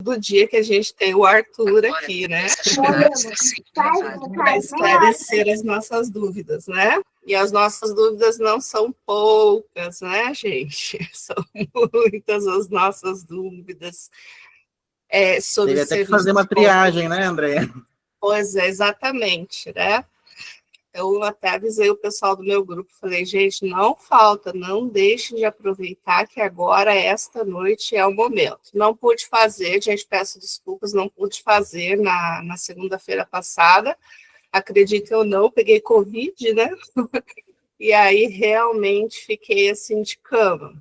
do dia que a gente tem o Arthur aqui, né? Para esclarecer as nossas dúvidas, né? E as nossas dúvidas não são poucas, né, gente? São muitas as nossas dúvidas sobre Teve até que fazer uma triagem, né, Andréia? Pois é, exatamente, né? Eu até avisei o pessoal do meu grupo, falei, gente, não falta, não deixe de aproveitar que agora, esta noite, é o momento. Não pude fazer, gente, peço desculpas, não pude fazer na segunda-feira passada, acredito ou não, peguei Covid, né? E aí, realmente, fiquei, assim, de cama,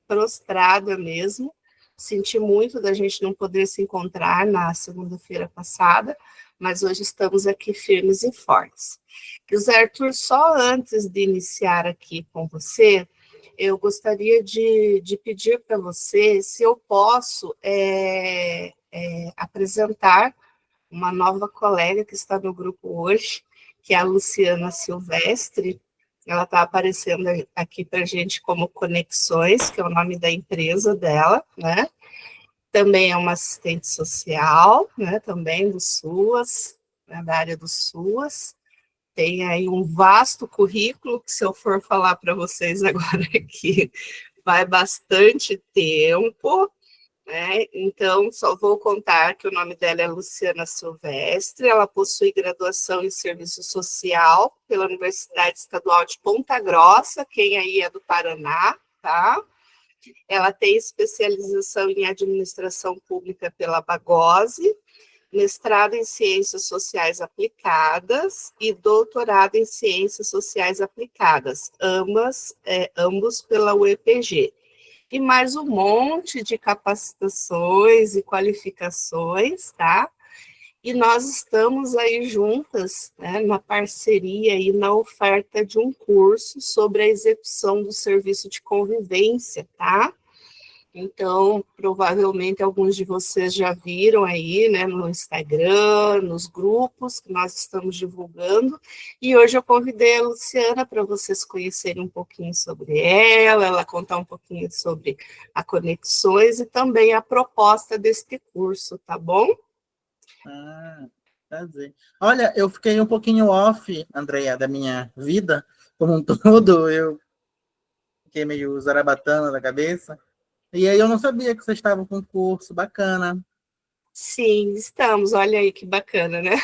prostrada mesmo, senti muito da gente não poder se encontrar na segunda-feira passada, mas hoje estamos aqui firmes e fortes. José Arthur, só antes de iniciar aqui com você, eu gostaria de pedir para você se eu posso apresentar uma nova colega que está no grupo hoje, que é a Luciana Silvestre. Ela está aparecendo aqui para a gente como Conexões, que é o nome da empresa dela, né? Também é uma assistente social, né? Também do SUAS, né? Da área do SUAS. Tem aí um vasto currículo, que se eu for falar para vocês agora aqui, vai bastante tempo, né? Então, só vou contar que o nome dela é Luciana Silvestre, ela possui graduação em Serviço Social pela Universidade Estadual de Ponta Grossa, quem aí é do Paraná, tá? Ela tem especialização em Administração Pública pela Bagose, mestrado em Ciências Sociais Aplicadas e doutorado em Ciências Sociais Aplicadas, ambos pela UEPG. E mais um monte de capacitações e qualificações, tá? E nós estamos aí juntas, né, na parceria e na oferta de um curso sobre a execução do serviço de convivência, tá? Então, provavelmente alguns de vocês já viram aí, né, no Instagram, nos grupos que nós estamos divulgando, e hoje eu convidei a Luciana para vocês conhecerem um pouquinho sobre ela contar um pouquinho sobre a Conexões e também a proposta deste curso, tá bom? Prazer. Olha, eu fiquei um pouquinho off, Andréia, da minha vida como um todo, eu fiquei meio zarabatana da cabeça. E aí eu não sabia que vocês estavam com um curso bacana. Sim, estamos. Olha aí que bacana, né?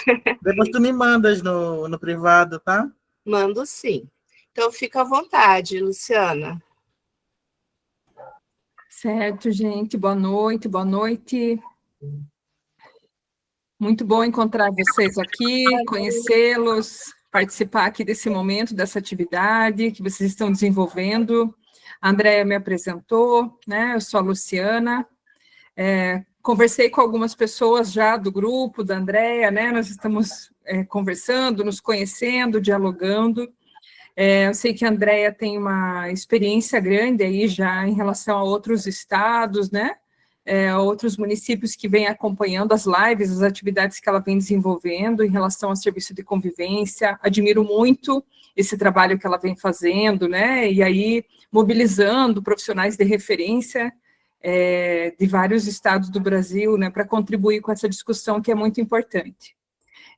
Depois tu me mandas no privado, tá? Mando sim. Então, fica à vontade, Luciana. Certo, gente. Boa noite, boa noite. Muito bom encontrar vocês aqui, conhecê-los, participar aqui desse momento, dessa atividade que vocês estão desenvolvendo. A Andréia me apresentou, né? Eu sou a Luciana. Conversei com algumas pessoas já do grupo da Andréia, né? Nós estamos conversando, nos conhecendo, dialogando. Eu sei que a Andréia tem uma experiência grande aí já em relação a outros estados, né? Outros municípios que vêm acompanhando as lives, as atividades que ela vem desenvolvendo em relação ao serviço de convivência. Admiro muito esse trabalho que ela vem fazendo, né? E aí mobilizando profissionais de referência de vários estados do Brasil, né? Para contribuir com essa discussão que é muito importante.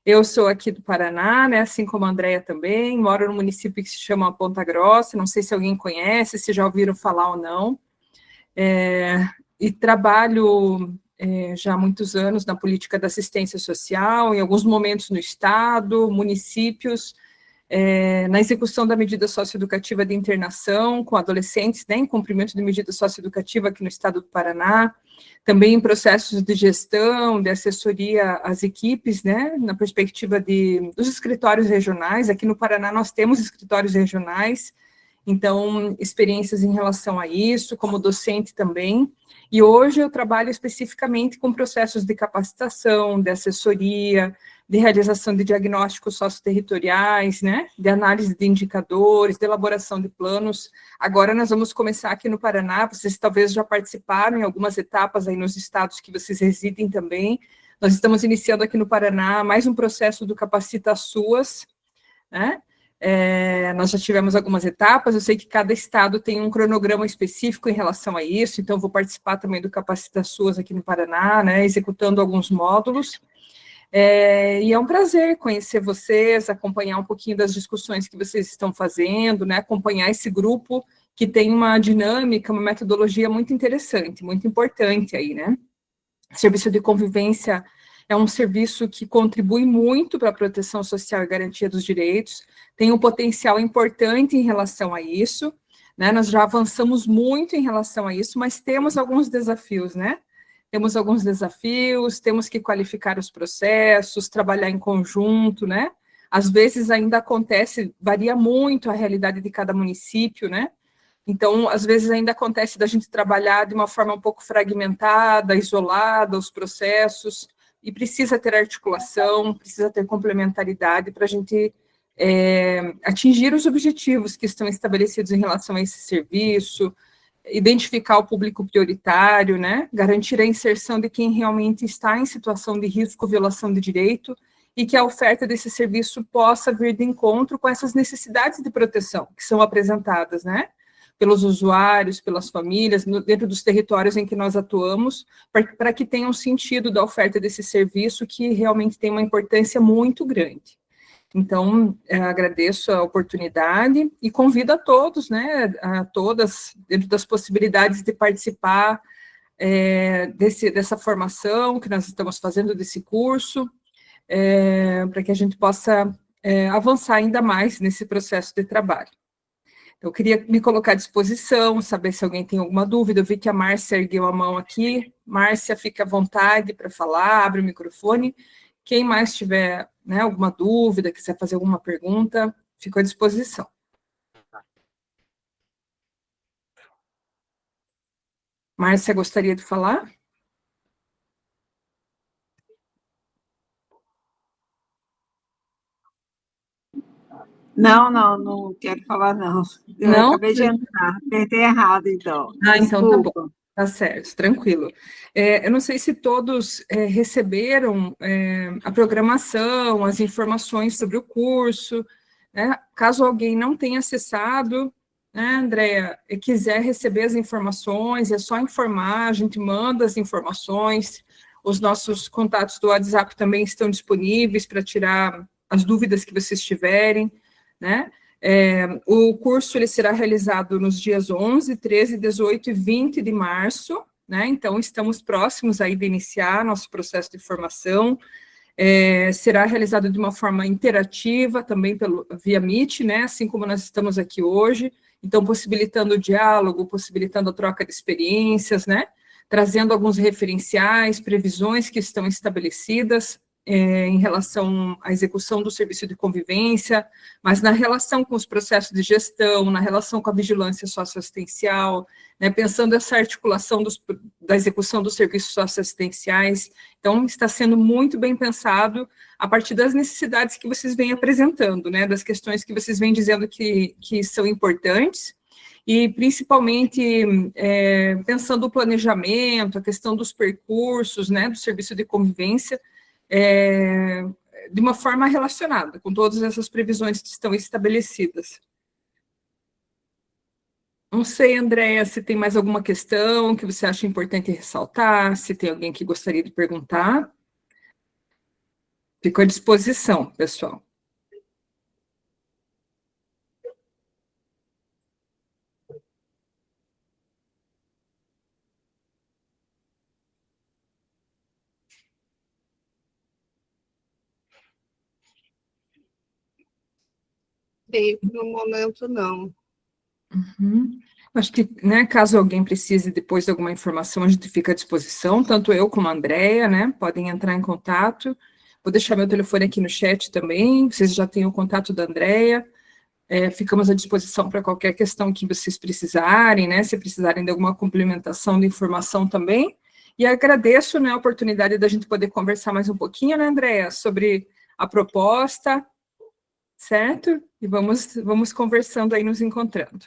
Eu sou aqui do Paraná, né, assim como a Andréia também, moro no município que se chama Ponta Grossa, não sei se alguém conhece, se já ouviram falar ou não, e trabalho já há muitos anos na política da assistência social, em alguns momentos no Estado, municípios, na execução da medida socioeducativa de internação com adolescentes, né, em cumprimento de medida socioeducativa aqui no Estado do Paraná, também em processos de gestão, de assessoria às equipes, né, na perspectiva dos escritórios regionais. Aqui no Paraná nós temos escritórios regionais, então experiências em relação a isso, como docente também. E hoje eu trabalho especificamente com processos de capacitação, de assessoria, de realização de diagnósticos socioterritoriais, né, de análise de indicadores, de elaboração de planos. Agora nós vamos começar aqui no Paraná, vocês talvez já participaram em algumas etapas aí nos estados que vocês residem também. Nós estamos iniciando aqui no Paraná mais um processo do Capacita SUAS, né, Nós já tivemos algumas etapas, eu sei que cada estado tem um cronograma específico em relação a isso, então vou participar também do Capacita SUAS aqui no Paraná, né, executando alguns módulos. E é um prazer conhecer vocês, acompanhar um pouquinho das discussões que vocês estão fazendo, né, acompanhar esse grupo que tem uma dinâmica, uma metodologia muito interessante, muito importante aí, né. Serviço de convivência é um serviço que contribui muito para a proteção social e garantia dos direitos, tem um potencial importante em relação a isso, né, nós já avançamos muito em relação a isso, mas temos alguns desafios, né, temos alguns desafios, temos que qualificar os processos, trabalhar em conjunto, né, às vezes ainda acontece, varia muito a realidade de cada município, né, então, às vezes ainda acontece da gente trabalhar de uma forma um pouco fragmentada, isolada, os processos, e precisa ter articulação, precisa ter complementaridade para a gente atingir os objetivos que estão estabelecidos em relação a esse serviço, identificar o público prioritário, né, garantir a inserção de quem realmente está em situação de risco, violação de direito, e que a oferta desse serviço possa vir de encontro com essas necessidades de proteção que são apresentadas, né, pelos usuários, pelas famílias, dentro dos territórios em que nós atuamos, para que tenha um sentido da oferta desse serviço que realmente tem uma importância muito grande. Então, agradeço a oportunidade e convido a todos, né, a todas, dentro das possibilidades de participar dessa formação que nós estamos fazendo, desse curso, para que a gente possa avançar ainda mais nesse processo de trabalho. Eu queria me colocar à disposição, saber se alguém tem alguma dúvida. Eu vi que a Márcia ergueu a mão aqui. Márcia, fique à vontade para falar, abre o microfone. Quem mais tiver, né, alguma dúvida, quiser fazer alguma pergunta, fico à disposição. Márcia, gostaria de falar? Não quero falar, não. Eu acabei de entrar, apertei errado, então. Então tá bom, tá certo, tranquilo. Eu não sei se todos receberam a programação, as informações sobre o curso, né? Caso alguém não tenha acessado, né, Andréa, e quiser receber as informações, é só informar, a gente manda as informações, os nossos contatos do WhatsApp também estão disponíveis para tirar as dúvidas que vocês tiverem, né? O curso ele será realizado nos dias 11, 13, 18 e 20 de março, né? Então, estamos próximos aí de iniciar nosso processo de formação. Será realizado de uma forma interativa, também via Meet, né? Assim como nós estamos aqui hoje. Então, possibilitando o diálogo, possibilitando a troca de experiências, né? Trazendo alguns referenciais, previsões que estão estabelecidas, em relação à execução do serviço de convivência, mas na relação com os processos de gestão, na relação com a vigilância socioassistencial, né, pensando essa articulação da execução dos serviços socioassistenciais. Então, está sendo muito bem pensado a partir das necessidades que vocês vêm apresentando, né, das questões que vocês vêm dizendo que são importantes, e principalmente pensando o planejamento, a questão dos percursos, né, do serviço de convivência, de uma forma relacionada com todas essas previsões que estão estabelecidas. Não sei, Andréa, se tem mais alguma questão que você acha importante ressaltar, se tem alguém que gostaria de perguntar. Fico à disposição, pessoal. No momento, não. Uhum. Acho que, né, caso alguém precise depois de alguma informação, a gente fica à disposição, tanto eu como a Andréa, né, podem entrar em contato. Vou deixar meu telefone aqui no chat também, vocês já têm o contato da Andréa. Ficamos à disposição para qualquer questão que vocês precisarem, né, se precisarem de alguma complementação de informação também. E agradeço, né, a oportunidade da gente poder conversar mais um pouquinho, né, Andréa, sobre a proposta, certo? E vamos conversando aí, nos encontrando.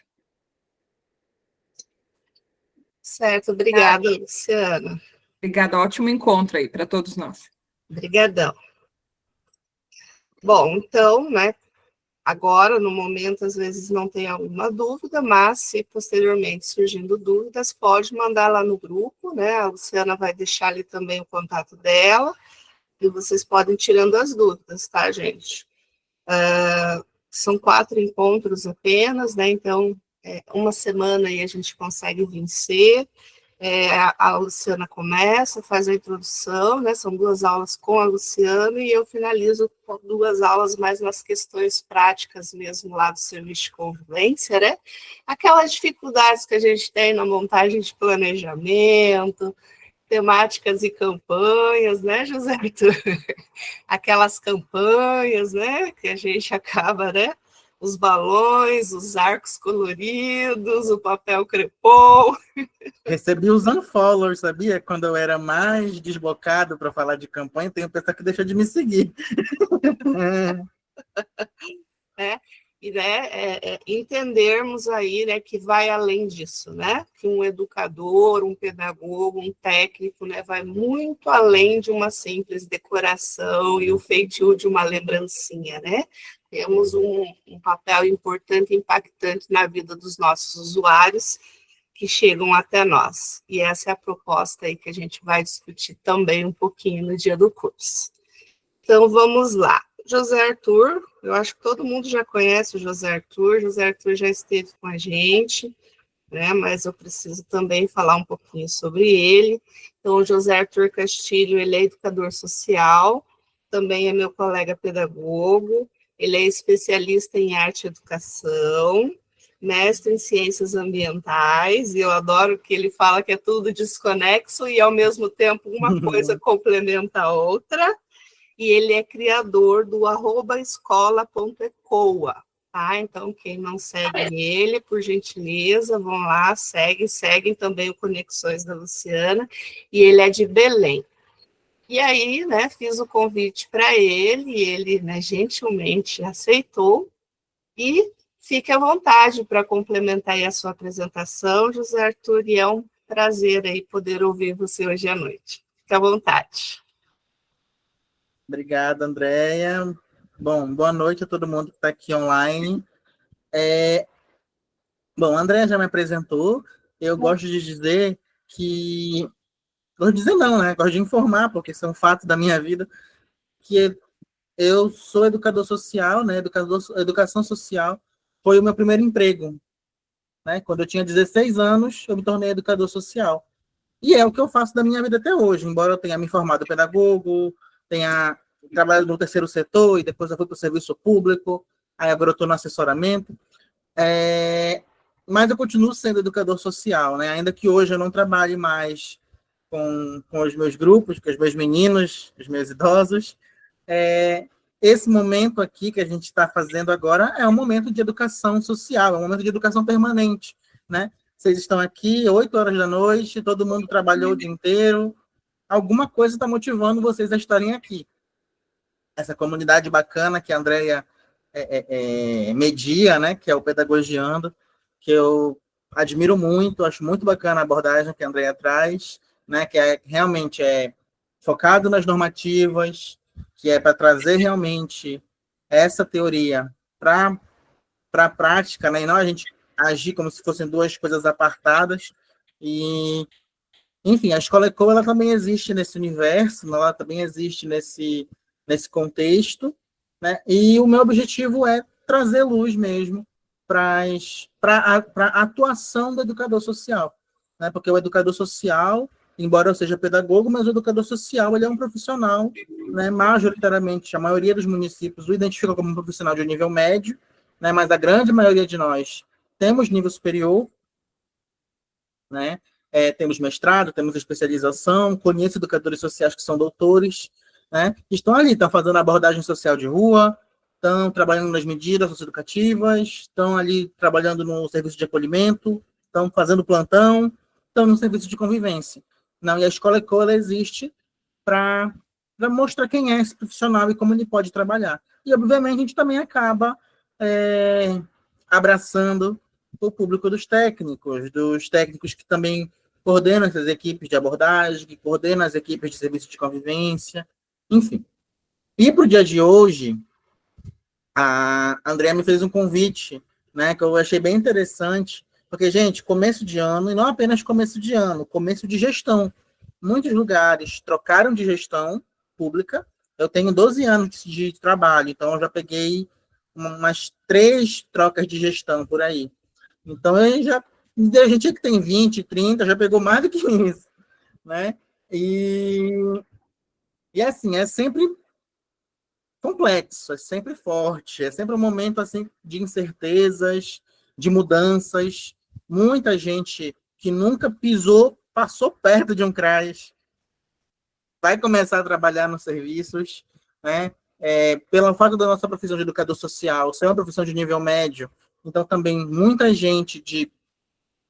Certo, obrigada, Luciana. Obrigada, ótimo encontro aí para todos nós. Obrigadão. Bom, então, né, Agora, no momento, às vezes não tem alguma dúvida, mas se posteriormente surgindo dúvidas, pode mandar lá no grupo, né? A Luciana vai deixar ali também o contato dela, e vocês podem ir tirando as dúvidas, tá, gente? São 4 encontros apenas, né? Então, uma semana aí a gente consegue vencer. A Luciana começa, faz a introdução, né? São 2 aulas com a Luciana, e eu finalizo com 2 aulas mais nas questões práticas mesmo lá do serviço de convivência, né? Aquelas dificuldades que a gente tem na montagem de planejamento, temáticas e campanhas, né, José Arthur? Aquelas campanhas, né, que a gente acaba, né? Os balões, os arcos coloridos, o papel crepom. Recebi os unfollowers, sabia? Quando eu era mais desbocado para falar de campanha, tem um pessoal que deixou de me seguir. E entendermos aí, né, que vai além disso, né? Que um educador, um pedagogo, um técnico, né, vai muito além de uma simples decoração e o feitio de uma lembrancinha, né? Temos um papel importante e impactante na vida dos nossos usuários que chegam até nós. E essa é a proposta aí que a gente vai discutir também um pouquinho no dia do curso. Então, vamos lá. José Arthur, eu acho que todo mundo já conhece o José Arthur já esteve com a gente, né, mas eu preciso também falar um pouquinho sobre ele. Então, o José Arthur Castilho, ele é educador social, também é meu colega pedagogo, ele é especialista em arte e educação, mestre em ciências ambientais, e eu adoro que ele fala que é tudo desconexo e, ao mesmo tempo, uma coisa complementa a outra. E ele é criador do @escola.ecoa, tá? Então, quem não segue ele, por gentileza, vão lá, seguem também o Conexões da Luciana, e ele é de Belém. E aí, né, fiz o convite para ele, e ele, né, gentilmente aceitou, e fique à vontade para complementar aí a sua apresentação, José Arthur, e é um prazer aí poder ouvir você hoje à noite. Fique à vontade. Obrigado, Andréia. Bom, boa noite a todo mundo que está aqui online. Bom, a Andréia já me apresentou. Eu gosto de dizer que... Gosto de dizer não, né? Gosto de informar, porque isso é um fato da minha vida, que eu sou educador social, né? Educação social foi o meu primeiro emprego, né? Quando eu tinha 16 anos, eu me tornei educador social. E é o que eu faço da minha vida até hoje, embora eu tenha me formado pedagogo, tenha trabalhado no terceiro setor, e depois eu fui para o serviço público, aí agora eu estou no assessoramento. Mas eu continuo sendo educador social, né? Ainda que hoje eu não trabalhe mais com os meus grupos, com os meus meninos, os meus idosos. Esse momento aqui que a gente está fazendo agora é um momento de educação social, é um momento de educação permanente, né? Vocês estão aqui 8 horas da noite, todo mundo trabalhou o dia inteiro, alguma coisa está motivando vocês a estarem aqui. Essa comunidade bacana que a Andréia media, né, que é o Pedagogiando, que eu admiro muito, acho muito bacana a abordagem que a Andréia traz, né, que realmente é focado nas normativas, que é para trazer realmente essa teoria para a prática, né, e não a gente agir como se fossem 2 coisas apartadas. E, enfim, a Escola Eco, ela também existe nesse universo, ela também existe nesse contexto, né? E o meu objetivo é trazer luz mesmo para a atuação do educador social, né? Porque o educador social, embora eu seja pedagogo, mas o educador social, ele é um profissional, né? Majoritariamente, a maioria dos municípios o identifica como um profissional de nível médio, né? Mas a grande maioria de nós temos nível superior, né? Temos mestrado, temos especialização, conheço educadores sociais que são doutores, né? Estão ali, estão fazendo abordagem social de rua, estão trabalhando nas medidas socioeducativas, estão ali trabalhando no serviço de acolhimento, estão fazendo plantão, estão no serviço de convivência. Não, e a Escola Eco, ela existe para mostrar quem é esse profissional e como ele pode trabalhar. E, obviamente, a gente também acaba abraçando o público dos técnicos que também coordenam essas equipes de abordagem, que coordenam as equipes de serviço de convivência, enfim. E para o dia de hoje, a Andrea me fez um convite, né, que eu achei bem interessante, porque, gente, começo de ano, e não apenas começo de ano, começo de gestão. Muitos lugares trocaram de gestão pública. Eu tenho 12 anos de trabalho, então eu já peguei umas 3 trocas de gestão por aí. Então, a gente que tem 20, 30, já pegou mais do que isso, né? E assim, é sempre complexo, é sempre forte, é sempre um momento assim de incertezas, de mudanças. Muita gente que nunca pisou, passou perto de um CRAS, vai começar a trabalhar nos serviços, né? Pelo fato da nossa profissão de educador social ser uma profissão de nível médio, então também muita gente de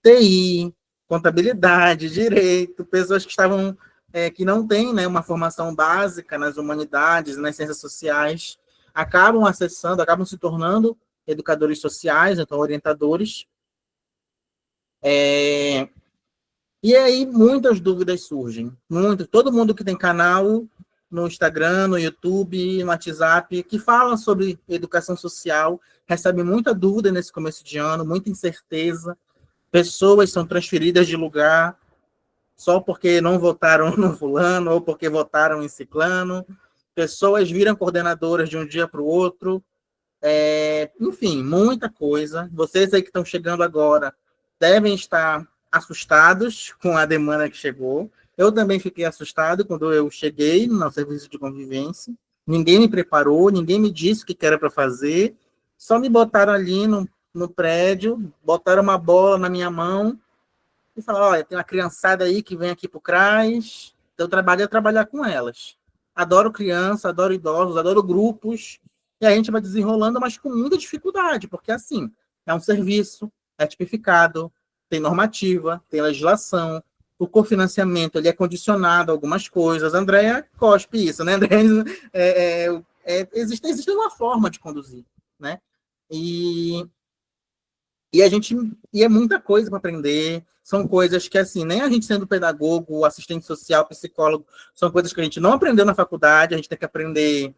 TI, contabilidade, direito, pessoas que estavam que não têm, né, uma formação básica nas humanidades, nas ciências sociais, acabam acessando, acabam se tornando educadores sociais, então orientadores. E aí muitas dúvidas surgem, todo mundo que tem canal no Instagram, no YouTube, no WhatsApp, que fala sobre educação social, recebe muita dúvida nesse começo de ano, muita incerteza. Pessoas são transferidas de lugar só porque não votaram no fulano ou porque votaram em ciclano. Pessoas viram coordenadoras de um dia para o outro. Enfim, muita coisa. Vocês aí que estão chegando agora devem estar assustados com a demanda que chegou. Eu também fiquei assustado quando eu cheguei no serviço de convivência. Ninguém me preparou, ninguém me disse o que era para fazer. Só me botaram ali no prédio, botaram uma bola na minha mão e falaram, olha, tem uma criançada aí que vem aqui para o CRAS, então trabalho é trabalhar com elas. Adoro criança, adoro idosos, adoro grupos, e a gente vai desenrolando, mas com muita dificuldade, porque assim, é um serviço, é tipificado, tem normativa, tem legislação, o cofinanciamento ele é condicionado a algumas coisas. A Andrea cospe isso, né, Andrea? Existe uma forma de conduzir, né? E é muita coisa para aprender, são coisas que, assim, nem a gente sendo pedagogo, assistente social, psicólogo, são coisas que a gente não aprendeu na faculdade, a gente tem que aprender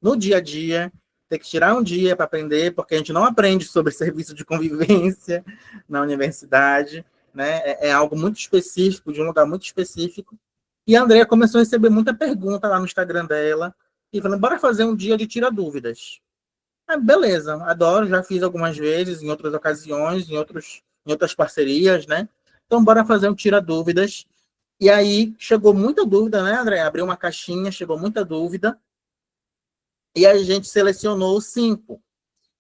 no dia a dia, tem que tirar um dia para aprender, porque a gente não aprende sobre serviço de convivência na universidade, né? É algo muito específico, de um lugar muito específico. E a Andrea começou a receber muita pergunta lá no Instagram dela, e falando, bora fazer um dia de tira dúvidas. Beleza, adoro, já fiz algumas vezes, em outras ocasiões, em outras parcerias, né? Então, bora fazer um tira dúvidas. E aí, chegou muita dúvida, né, André? Abriu uma caixinha, chegou muita dúvida. E a gente selecionou 5.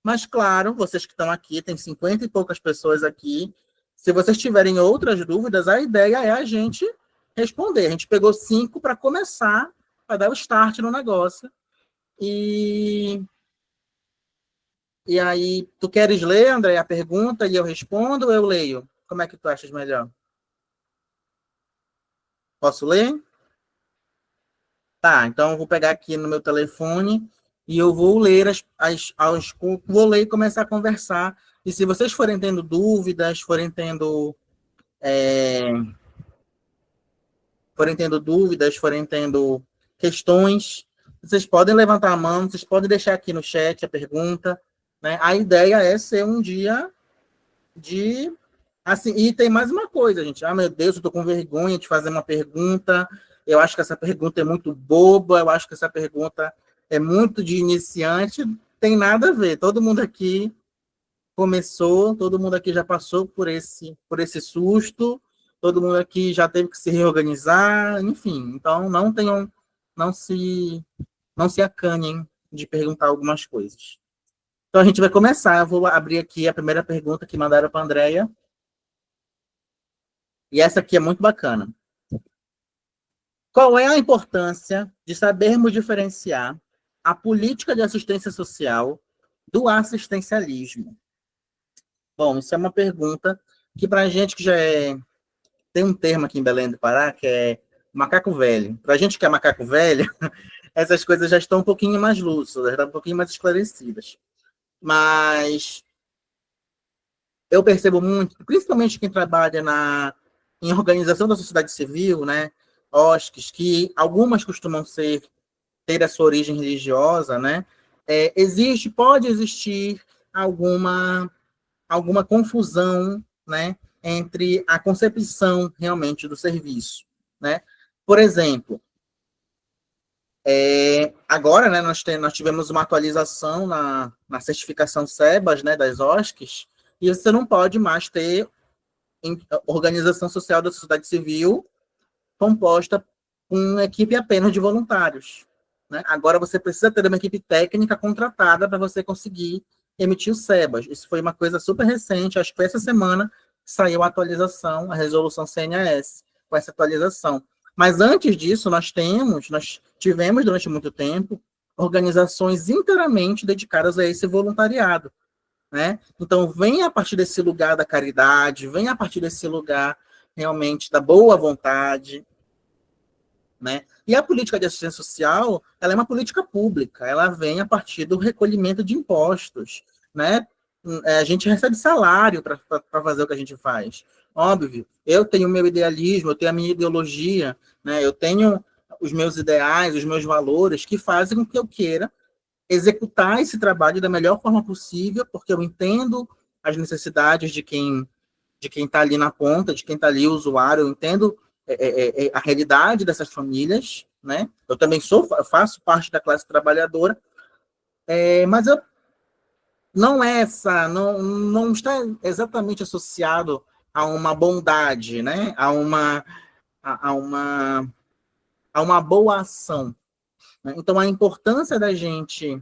Mas, claro, vocês que estão aqui, tem 50 e poucas pessoas aqui. Se vocês tiverem outras dúvidas, a ideia é a gente responder. A gente pegou 5 para começar, para dar o start no negócio. E aí, tu queres ler, André, a pergunta e eu respondo ou eu leio? Como é que tu achas melhor? Posso ler? Tá, então eu vou pegar aqui no meu telefone e eu vou ler vou ler e começar a conversar. E se vocês forem tendo dúvidas, forem tendo questões, vocês podem levantar a mão, vocês podem deixar aqui no chat a pergunta, né? A ideia é ser um dia de... Assim, e tem mais uma coisa, gente. Meu Deus, eu tô com vergonha de fazer uma pergunta. Eu acho que essa pergunta é muito boba, eu acho que essa pergunta é muito de iniciante. Tem nada a ver. Todo mundo aqui começou, todo mundo aqui já passou por esse susto, todo mundo aqui já teve que se reorganizar, enfim. Então, não se acanhem de perguntar algumas coisas. Então, a gente vai começar. Eu vou abrir aqui a primeira pergunta que mandaram para a Andrea. E essa aqui é muito bacana. Qual é a importância de sabermos diferenciar a política de assistência social do assistencialismo? Bom, isso é uma pergunta que, para a gente que tem um termo aqui em Belém do Pará, que é macaco velho. Para a gente que é macaco velho, essas coisas já estão um pouquinho mais lúcidas, já estão um pouquinho mais esclarecidas. Mas eu percebo muito, principalmente quem trabalha em organização da sociedade civil, né, OSCs, que algumas costumam ter a sua origem religiosa, né, pode existir alguma confusão, né, entre a concepção realmente do serviço, né? Por exemplo, agora, né, nós tivemos uma atualização na certificação SEBAS, né, das OSCs, e você não pode mais ter organização social da sociedade civil composta com uma equipe apenas de voluntários, né? Agora você precisa ter uma equipe técnica contratada para você conseguir emitir o SEBAS. Isso foi uma coisa super recente, acho que foi essa semana que saiu a atualização, a resolução CNAS, com essa atualização. Mas antes disso, nós tivemos durante muito tempo organizações inteiramente dedicadas a esse voluntariado, né? Então, vem a partir desse lugar da caridade, vem a partir desse lugar realmente da boa vontade, né? E a política de assistência social, ela é uma política pública, ela vem a partir do recolhimento de impostos, né? A gente recebe salário para fazer o que a gente faz. Óbvio, eu tenho o meu idealismo, eu tenho a minha ideologia, né? Eu tenho os meus ideais, os meus valores, que fazem com que eu queira executar esse trabalho da melhor forma possível, porque eu entendo as necessidades de quem está ali na ponta, de quem está ali, o usuário, eu entendo a realidade dessas famílias, né? Eu também faço parte da classe trabalhadora, mas não está exatamente associado a uma bondade, né? A uma boa ação, né? Então, a importância da gente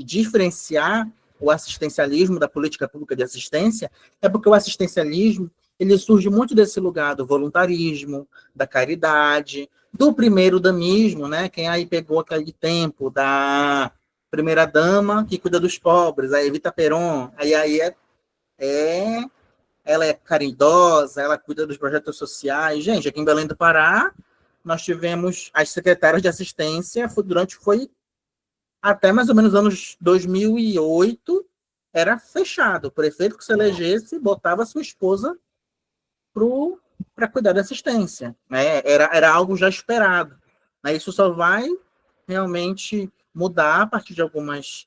diferenciar o assistencialismo da política pública de assistência é porque o assistencialismo ele surge muito desse lugar do voluntarismo, da caridade, do primeiro damismo, né? Quem aí pegou aquele tempo da primeira dama que cuida dos pobres, a Evita Peron, aí ela é caridosa, ela cuida dos projetos sociais. Gente, aqui em Belém do Pará, nós tivemos as secretárias de assistência, foi até mais ou menos anos 2008, era fechado. O prefeito que se elegesse botava sua esposa para cuidar da assistência, né? Era algo já esperado, né? Isso só vai realmente mudar a partir de alguns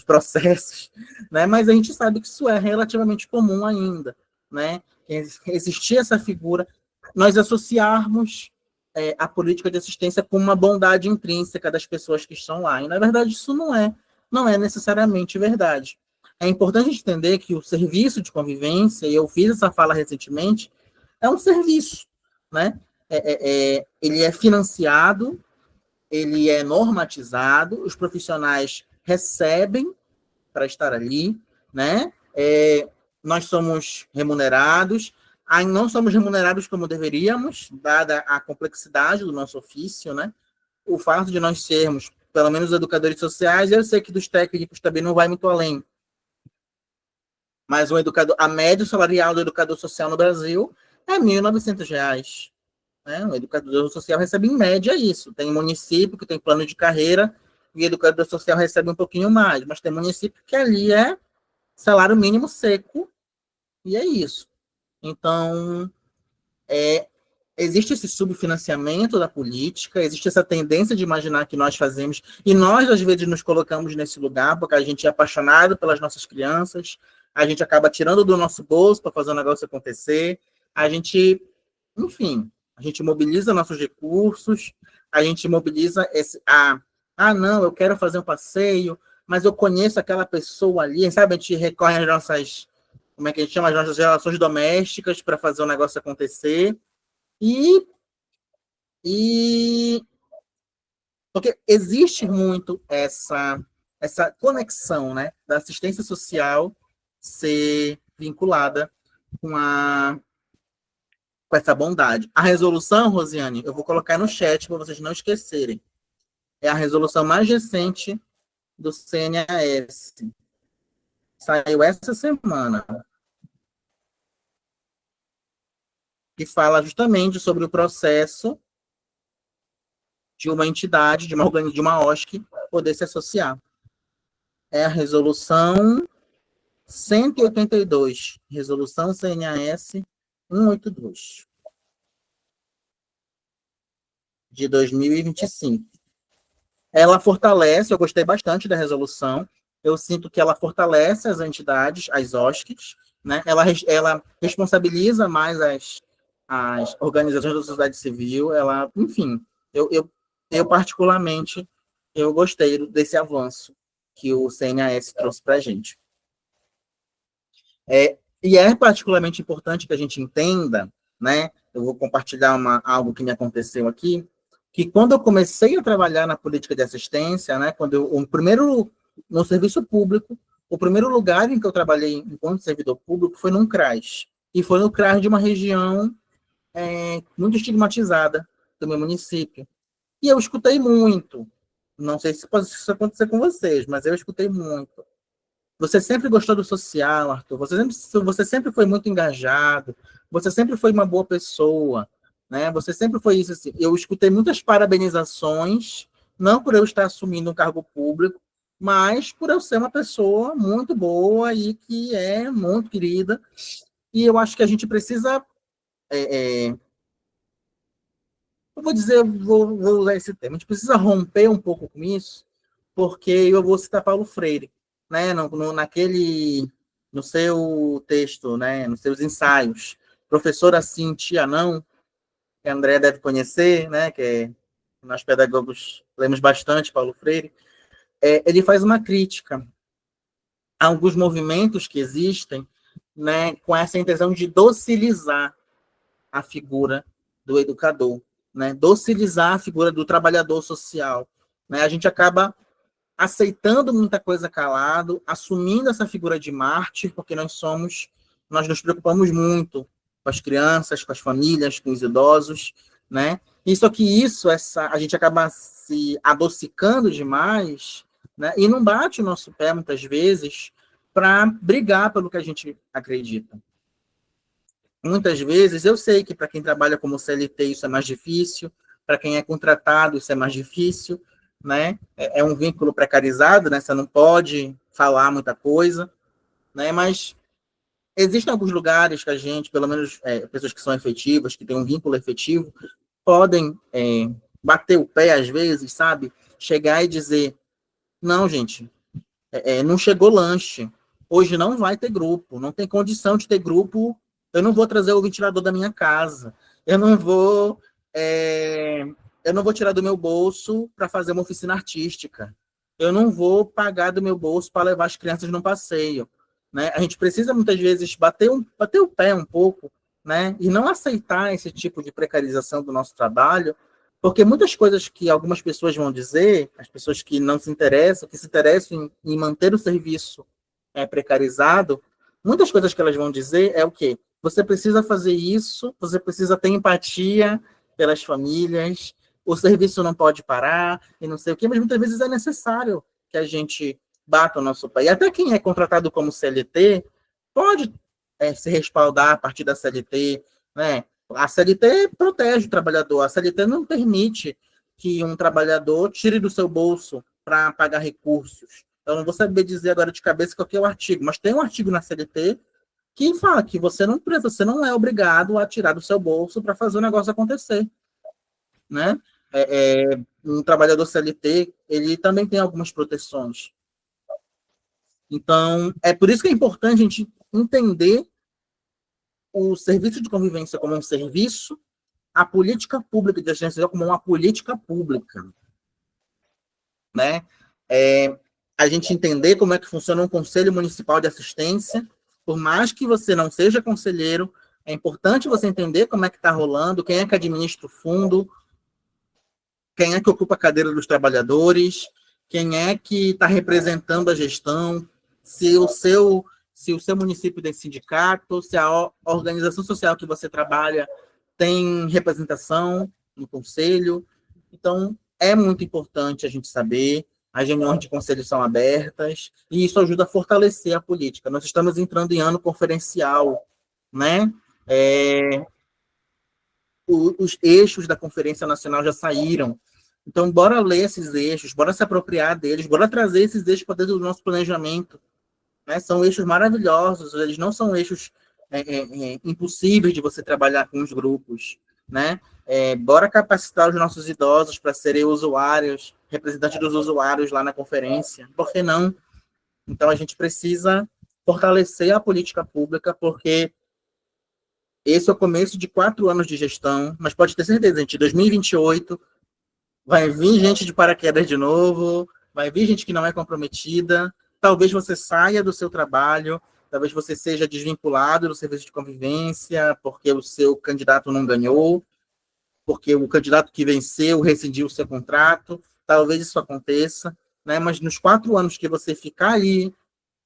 processos, né? Mas a gente sabe que isso é relativamente comum ainda, né? Existir essa figura, nós associarmos a política de assistência com uma bondade intrínseca das pessoas que estão lá. E, na verdade, isso não é necessariamente verdade. É importante entender que o serviço de convivência, e eu fiz essa fala recentemente, é um serviço, né? Ele é financiado, ele é normatizado, os profissionais recebem para estar ali, né? Nós somos remunerados, não somos remunerados como deveríamos, dada a complexidade do nosso ofício, né? O fato de nós sermos, pelo menos, educadores sociais, eu sei que dos técnicos também não vai muito além, mas a média salarial do educador social no Brasil é R$ 1.900, né? O educador social recebe, em média, isso. Tem município que tem plano de carreira e o educador social recebe um pouquinho mais, mas tem município que ali é salário mínimo seco, e é isso. Então, existe esse subfinanciamento da política, existe essa tendência de imaginar que nós fazemos, e nós, às vezes, nos colocamos nesse lugar, porque a gente é apaixonado pelas nossas crianças, a gente acaba tirando do nosso bolso para fazer o negócio acontecer, enfim, a gente mobiliza nossos recursos, a gente mobiliza não, eu quero fazer um passeio, mas eu conheço aquela pessoa ali, sabe? A gente recorre às nossas, como é que a gente chama? As nossas relações domésticas para fazer o negócio acontecer. Porque existe muito essa conexão, né, da assistência social ser vinculada com essa bondade. A resolução, Rosiane, eu vou colocar no chat para vocês não esquecerem. É a resolução mais recente do CNAS. Saiu essa semana. Que fala justamente sobre o processo de uma entidade, de uma OSC, poder se associar. É a resolução 182, resolução CNAS 182, de 2025. ela fortalece, eu gostei bastante da resolução, eu sinto que ela fortalece as entidades, as OSCs, né? Ela responsabiliza mais as organizações da sociedade civil, ela, enfim, eu particularmente, eu gostei desse avanço que o CNAS trouxe para a gente. E é particularmente importante que a gente entenda, né? Eu vou compartilhar algo que me aconteceu aqui, que quando eu comecei a trabalhar na política de assistência, né? No serviço público, o primeiro lugar em que eu trabalhei enquanto servidor público foi num CRAS, e foi no CRAS de uma região muito estigmatizada do meu município. E eu escutei muito, não sei se pode isso acontecer com vocês, mas eu escutei muito. Você sempre gostou do social, Arthur. Você sempre foi muito engajado. Você sempre foi uma boa pessoa, né? Você sempre foi isso. Assim. Eu escutei muitas parabenizações, não por eu estar assumindo um cargo público, mas por eu ser uma pessoa muito boa e que é muito querida. E eu acho que a gente precisa... eu vou dizer, vou usar esse termo. A gente precisa romper um pouco com isso, porque eu vou citar Paulo Freire, né, no seu texto, né, nos seus ensaios, professora sim, tia não, que a Andrea deve conhecer, né, nós pedagogos lemos bastante Paulo Freire, ele faz uma crítica a alguns movimentos que existem, né, com essa intenção de docilizar a figura do educador, né, docilizar a figura do trabalhador social, né, a gente acaba aceitando muita coisa calado, assumindo essa figura de mártir, porque nós nos preocupamos muito com as crianças, com as famílias, com os idosos, né? Só que a gente acaba se adocicando demais, né? E não bate o nosso pé, muitas vezes, para brigar pelo que a gente acredita. Muitas vezes, eu sei que para quem trabalha como CLT isso é mais difícil, para quem é contratado isso é mais difícil, né? É um vínculo precarizado, né? Você não pode falar muita coisa, né? Mas existem alguns lugares que a gente, pelo menos pessoas que são efetivas, que têm um vínculo efetivo, podem bater o pé às vezes, sabe? Chegar e dizer, não, gente, não chegou lanche, hoje não vai ter grupo, não tem condição de ter grupo, eu não vou trazer o ventilador da minha casa, eu não vou tirar do meu bolso para fazer uma oficina artística. Eu não vou pagar do meu bolso para levar as crianças num passeio. Né? A gente precisa, muitas vezes, bater o pé um pouco, né? E não aceitar esse tipo de precarização do nosso trabalho, porque muitas coisas que algumas pessoas vão dizer, as pessoas que não se interessam, que se interessam em manter o serviço precarizado, muitas coisas que elas vão dizer é o quê? Você precisa fazer isso, você precisa ter empatia pelas famílias, o serviço não pode parar, e não sei o quê, mas muitas vezes é necessário que a gente bata o nosso pé. E até quem é contratado como CLT pode se respaldar a partir da CLT, né? A CLT protege o trabalhador, a CLT não permite que um trabalhador tire do seu bolso para pagar recursos. Eu não vou saber dizer agora de cabeça qual que é o artigo, mas tem um artigo na CLT que fala que você não é obrigado a tirar do seu bolso para fazer o negócio acontecer, né? Um trabalhador CLT, ele também tem algumas proteções. Então, é por isso que é importante a gente entender o serviço de convivência como um serviço, a política pública de assistência social como uma política pública, né? A gente entender como é que funciona um conselho municipal de assistência, por mais que você não seja conselheiro, é importante você entender como é que está rolando, quem é que administra o fundo, quem é que ocupa a cadeira dos trabalhadores, quem é que está representando a gestão, se o seu município tem sindicato, se a organização social que você trabalha tem representação no conselho. Então, é muito importante a gente saber, as reuniões de conselho são abertas, e isso ajuda a fortalecer a política. Nós estamos entrando em ano conferencial, né? Os eixos da Conferência Nacional já saíram. Então, bora ler esses eixos, bora se apropriar deles, bora trazer esses eixos para dentro do nosso planejamento. Né? São eixos maravilhosos, eles não são eixos impossíveis de você trabalhar com os grupos. Né? Bora capacitar os nossos idosos para serem usuários representante dos usuários lá na conferência. Por que não? Então, a gente precisa fortalecer a política pública, porque esse é o começo de 4 anos de gestão, mas pode ter certeza, gente, em 2028 vai vir gente de paraquedas de novo, vai vir gente que não é comprometida, talvez você saia do seu trabalho, talvez você seja desvinculado do serviço de convivência, porque o seu candidato não ganhou, porque o candidato que venceu rescindiu o seu contrato, talvez isso aconteça, né? Mas nos 4 anos que você ficar ali,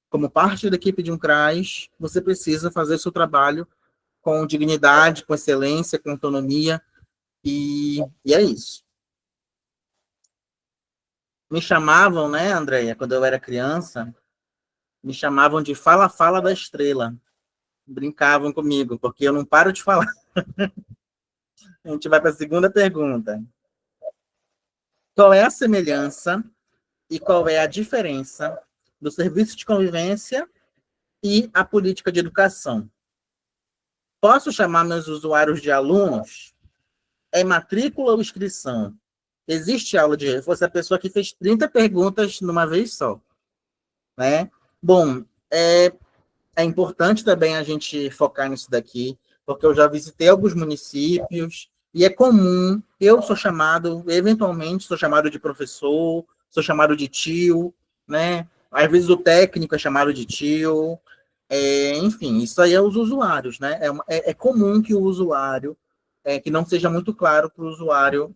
como parte da equipe de um CRAS, você precisa fazer o seu trabalho com dignidade, com excelência, com autonomia, e é isso. Me chamavam, né, Andréia, quando eu era criança, me chamavam de fala-fala da estrela. Brincavam comigo, porque eu não paro de falar. A gente vai para a segunda pergunta. Qual é a semelhança e qual é a diferença do serviço de convivência e a política de educação? Posso chamar meus usuários de alunos? É matrícula ou inscrição? Existe aula de reforço? A pessoa que fez 30 perguntas numa vez só, né? Bom, é importante também a gente focar nisso daqui, porque eu já visitei alguns municípios e é comum, eu sou chamado, eventualmente sou chamado de professor, sou chamado de tio, né? Às vezes o técnico é chamado de tio, enfim, isso aí é os usuários, né? É comum que o usuário, que não seja muito claro para o usuário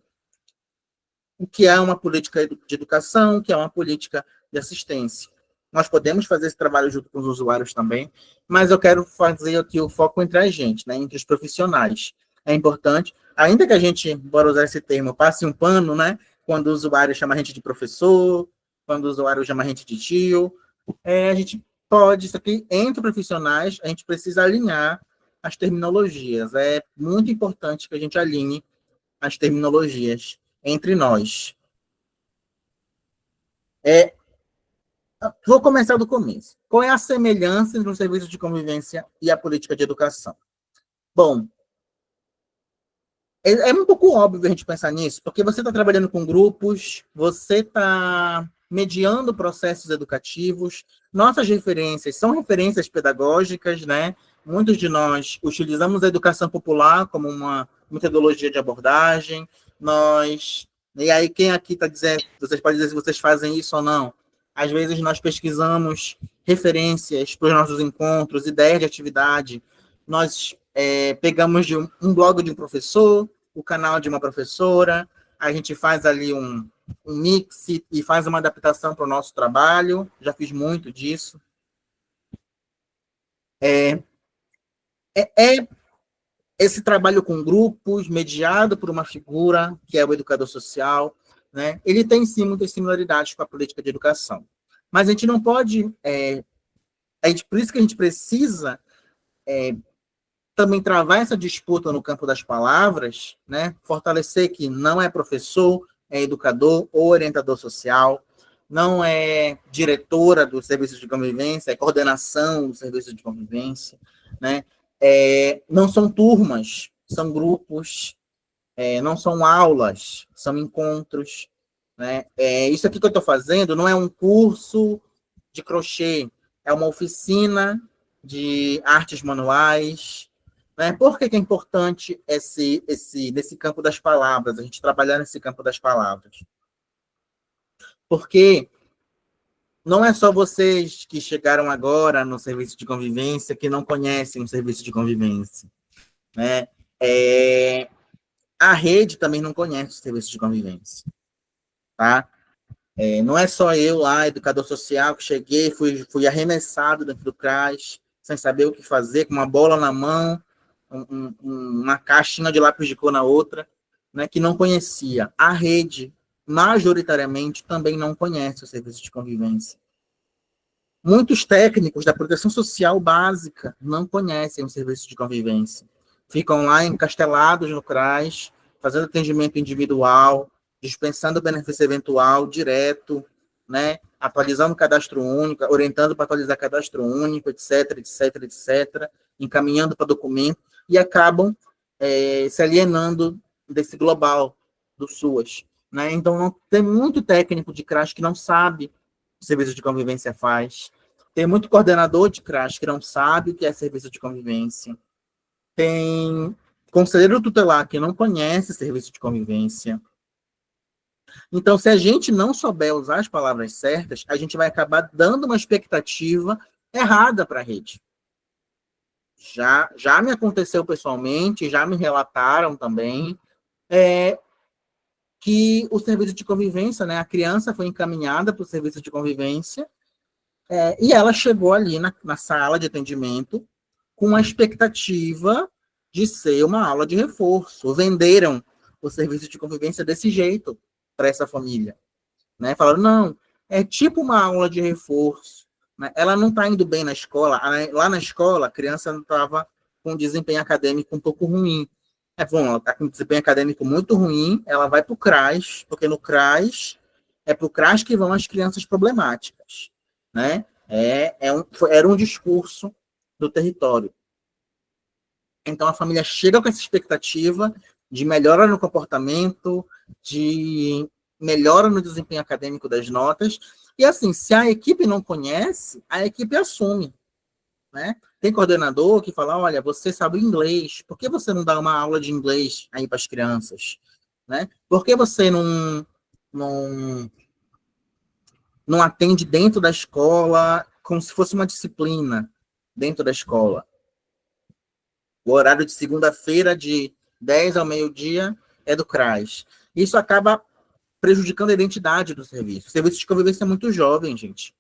o que é uma política de educação, o que é uma política de assistência. Nós podemos fazer esse trabalho junto com os usuários também, mas eu quero fazer aqui o foco entre a gente, né, entre os profissionais. É importante, ainda que a gente, bora usar esse termo, passe um pano, né, quando o usuário chama a gente de professor, quando o usuário chama a gente de tio, a gente pode, isso aqui, entre profissionais, a gente precisa alinhar as terminologias. É muito importante que a gente alinhe as terminologias entre nós. Vou começar do começo. Qual é a semelhança entre o serviço de convivência e a política de educação? Bom, é um pouco óbvio a gente pensar nisso, porque você está trabalhando com grupos, você está mediando processos educativos, nossas referências são referências pedagógicas, né? Muitos de nós utilizamos a educação popular como uma metodologia de abordagem, e aí quem aqui está dizendo, vocês podem dizer se vocês fazem isso ou não, às vezes nós pesquisamos referências para os nossos encontros, ideias de atividade, nós pegamos de um blog de um professor, o canal de uma professora, a gente faz ali um mix e faz uma adaptação para o nosso trabalho, já fiz muito disso. Esse trabalho com grupos, mediado por uma figura, que é o educador social, né? Ele tem, sim, muitas similaridades com a política de educação. Mas a gente não pode... por isso que a gente precisa também travar essa disputa no campo das palavras, né? Fortalecer que não é professor, é educador ou orientador social, não é diretora do serviço de convivência, é coordenação do serviço de convivência, né? Não são turmas, são grupos, não são aulas, são encontros, né? Isso aqui que eu estou fazendo não é um curso de crochê, é uma oficina de artes manuais, né? Por que é importante nesse campo das palavras, a gente trabalhar nesse campo das palavras? Porque não é só vocês que chegaram agora no serviço de convivência que não conhecem o serviço de convivência, né? A rede também não conhece o serviço de convivência, tá? Não é só eu lá, educador social, que cheguei, fui arremessado dentro do CRAS, sem saber o que fazer, com uma bola na mão, uma caixinha de lápis de cor na outra, né, que não conhecia. A rede, majoritariamente, também não conhece o serviço de convivência. Muitos técnicos da proteção social básica não conhecem o serviço de convivência. Ficam lá encastelados no CRAS, fazendo atendimento individual, dispensando benefício eventual direto, né, atualizando o cadastro único, orientando para atualizar cadastro único, etc., etc., etc., encaminhando para documento, e acabam se alienando desse global do SUAS, né? Então, não, tem muito técnico de creche que não sabe o que o serviço de convivência faz. Tem muito coordenador de creche que não sabe o que é serviço de convivência. Tem conselheiro tutelar que não conhece serviço de convivência. Então, se a gente não souber usar as palavras certas, a gente vai acabar dando uma expectativa errada para a rede. Já me aconteceu pessoalmente, já me relataram também, que o serviço de convivência, né, a criança foi encaminhada para o serviço de convivência, e ela chegou ali na sala de atendimento com a expectativa de ser uma aula de reforço. Venderam o serviço de convivência desse jeito para essa família, né? Falaram, não, é tipo uma aula de reforço, né? Ela não está indo bem na escola. Lá na escola, a criança não estava com um desempenho acadêmico um pouco ruim. Bom, ela está com um desempenho acadêmico muito ruim, ela vai para o CRAS, porque no CRAS, é para o CRAS que vão as crianças problemáticas, né? Era um discurso do território. Então, a família chega com essa expectativa de melhora no comportamento, de melhora no desempenho acadêmico das notas, e assim, se a equipe não conhece, a equipe assume, né? Tem coordenador que fala, olha, você sabe inglês, por que você não dá uma aula de inglês aí para as crianças? Né? Por que você não atende dentro da escola como se fosse uma disciplina dentro da escola? O horário de segunda-feira, de 10 ao meio-dia, é do CRAS. Isso acaba prejudicando a identidade do serviço. O serviço de convivência é muito jovem, gente.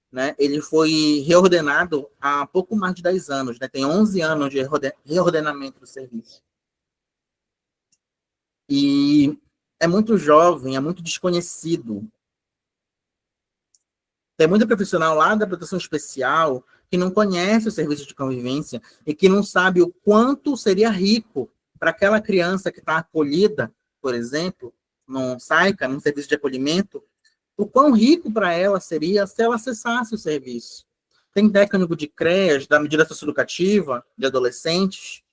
Né? Ele foi reordenado há pouco mais de 10 anos. Né? Tem 11 anos de reordenamento do serviço. E é muito jovem, é muito desconhecido. Tem muito profissional lá da proteção especial que não conhece o serviço de convivência e que não sabe o quanto seria rico para aquela criança que está acolhida, por exemplo, num SAICA, num serviço de acolhimento, o quão rico para ela seria se ela acessasse o serviço. Tem técnico de CREAS, da medida socioeducativa, de adolescentes,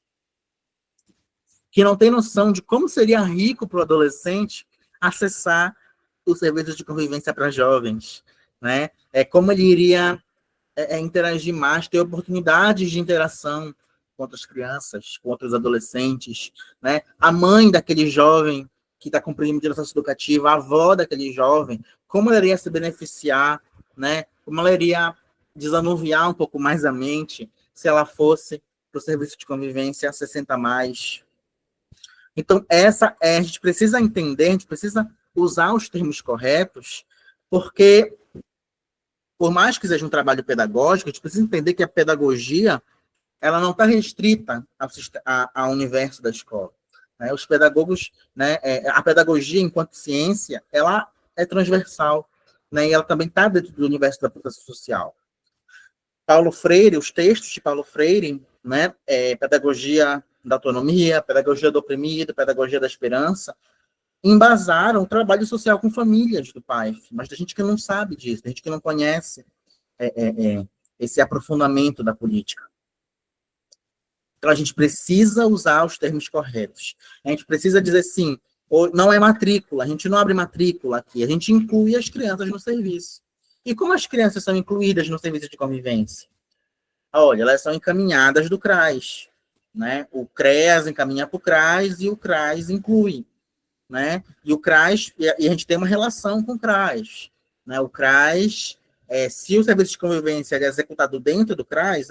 que não tem noção de como seria rico para o adolescente acessar o serviço de convivência para jovens, né? Como ele iria interagir mais, ter oportunidades de interação com outras crianças, com outros adolescentes, né? A mãe daquele jovem que está cumprindo medida socioeducativa, a avó daquele jovem, como ela iria se beneficiar, né? Como ela iria desanuviar um pouco mais a mente se ela fosse para o serviço de convivência 60+. Então, a gente precisa entender, a gente precisa usar os termos corretos, porque, por mais que seja um trabalho pedagógico, a gente precisa entender que a pedagogia ela não está restrita ao universo da escola. Né? Os pedagogos, né, a pedagogia, enquanto ciência, ela é transversal, né, e ela também está dentro do universo da proteção social. Paulo Freire, os textos de Paulo Freire, né, pedagogia da autonomia, pedagogia do oprimido, pedagogia da esperança, embasaram o trabalho social com famílias do PAIF, mas tem gente que não sabe disso, tem gente que não conhece esse aprofundamento da política. Então, a gente precisa usar os termos corretos. A gente precisa dizer, sim, não é matrícula, a gente não abre matrícula aqui, a gente inclui as crianças no serviço. E como as crianças são incluídas no serviço de convivência? Olha, elas são encaminhadas do CRAS, né? O CREAS encaminha para o CRAS e o CRAS inclui, né? E o CRAS, e a gente tem uma relação com o CRAS, né? O CRAS, se o serviço de convivência é executado dentro do CRAS,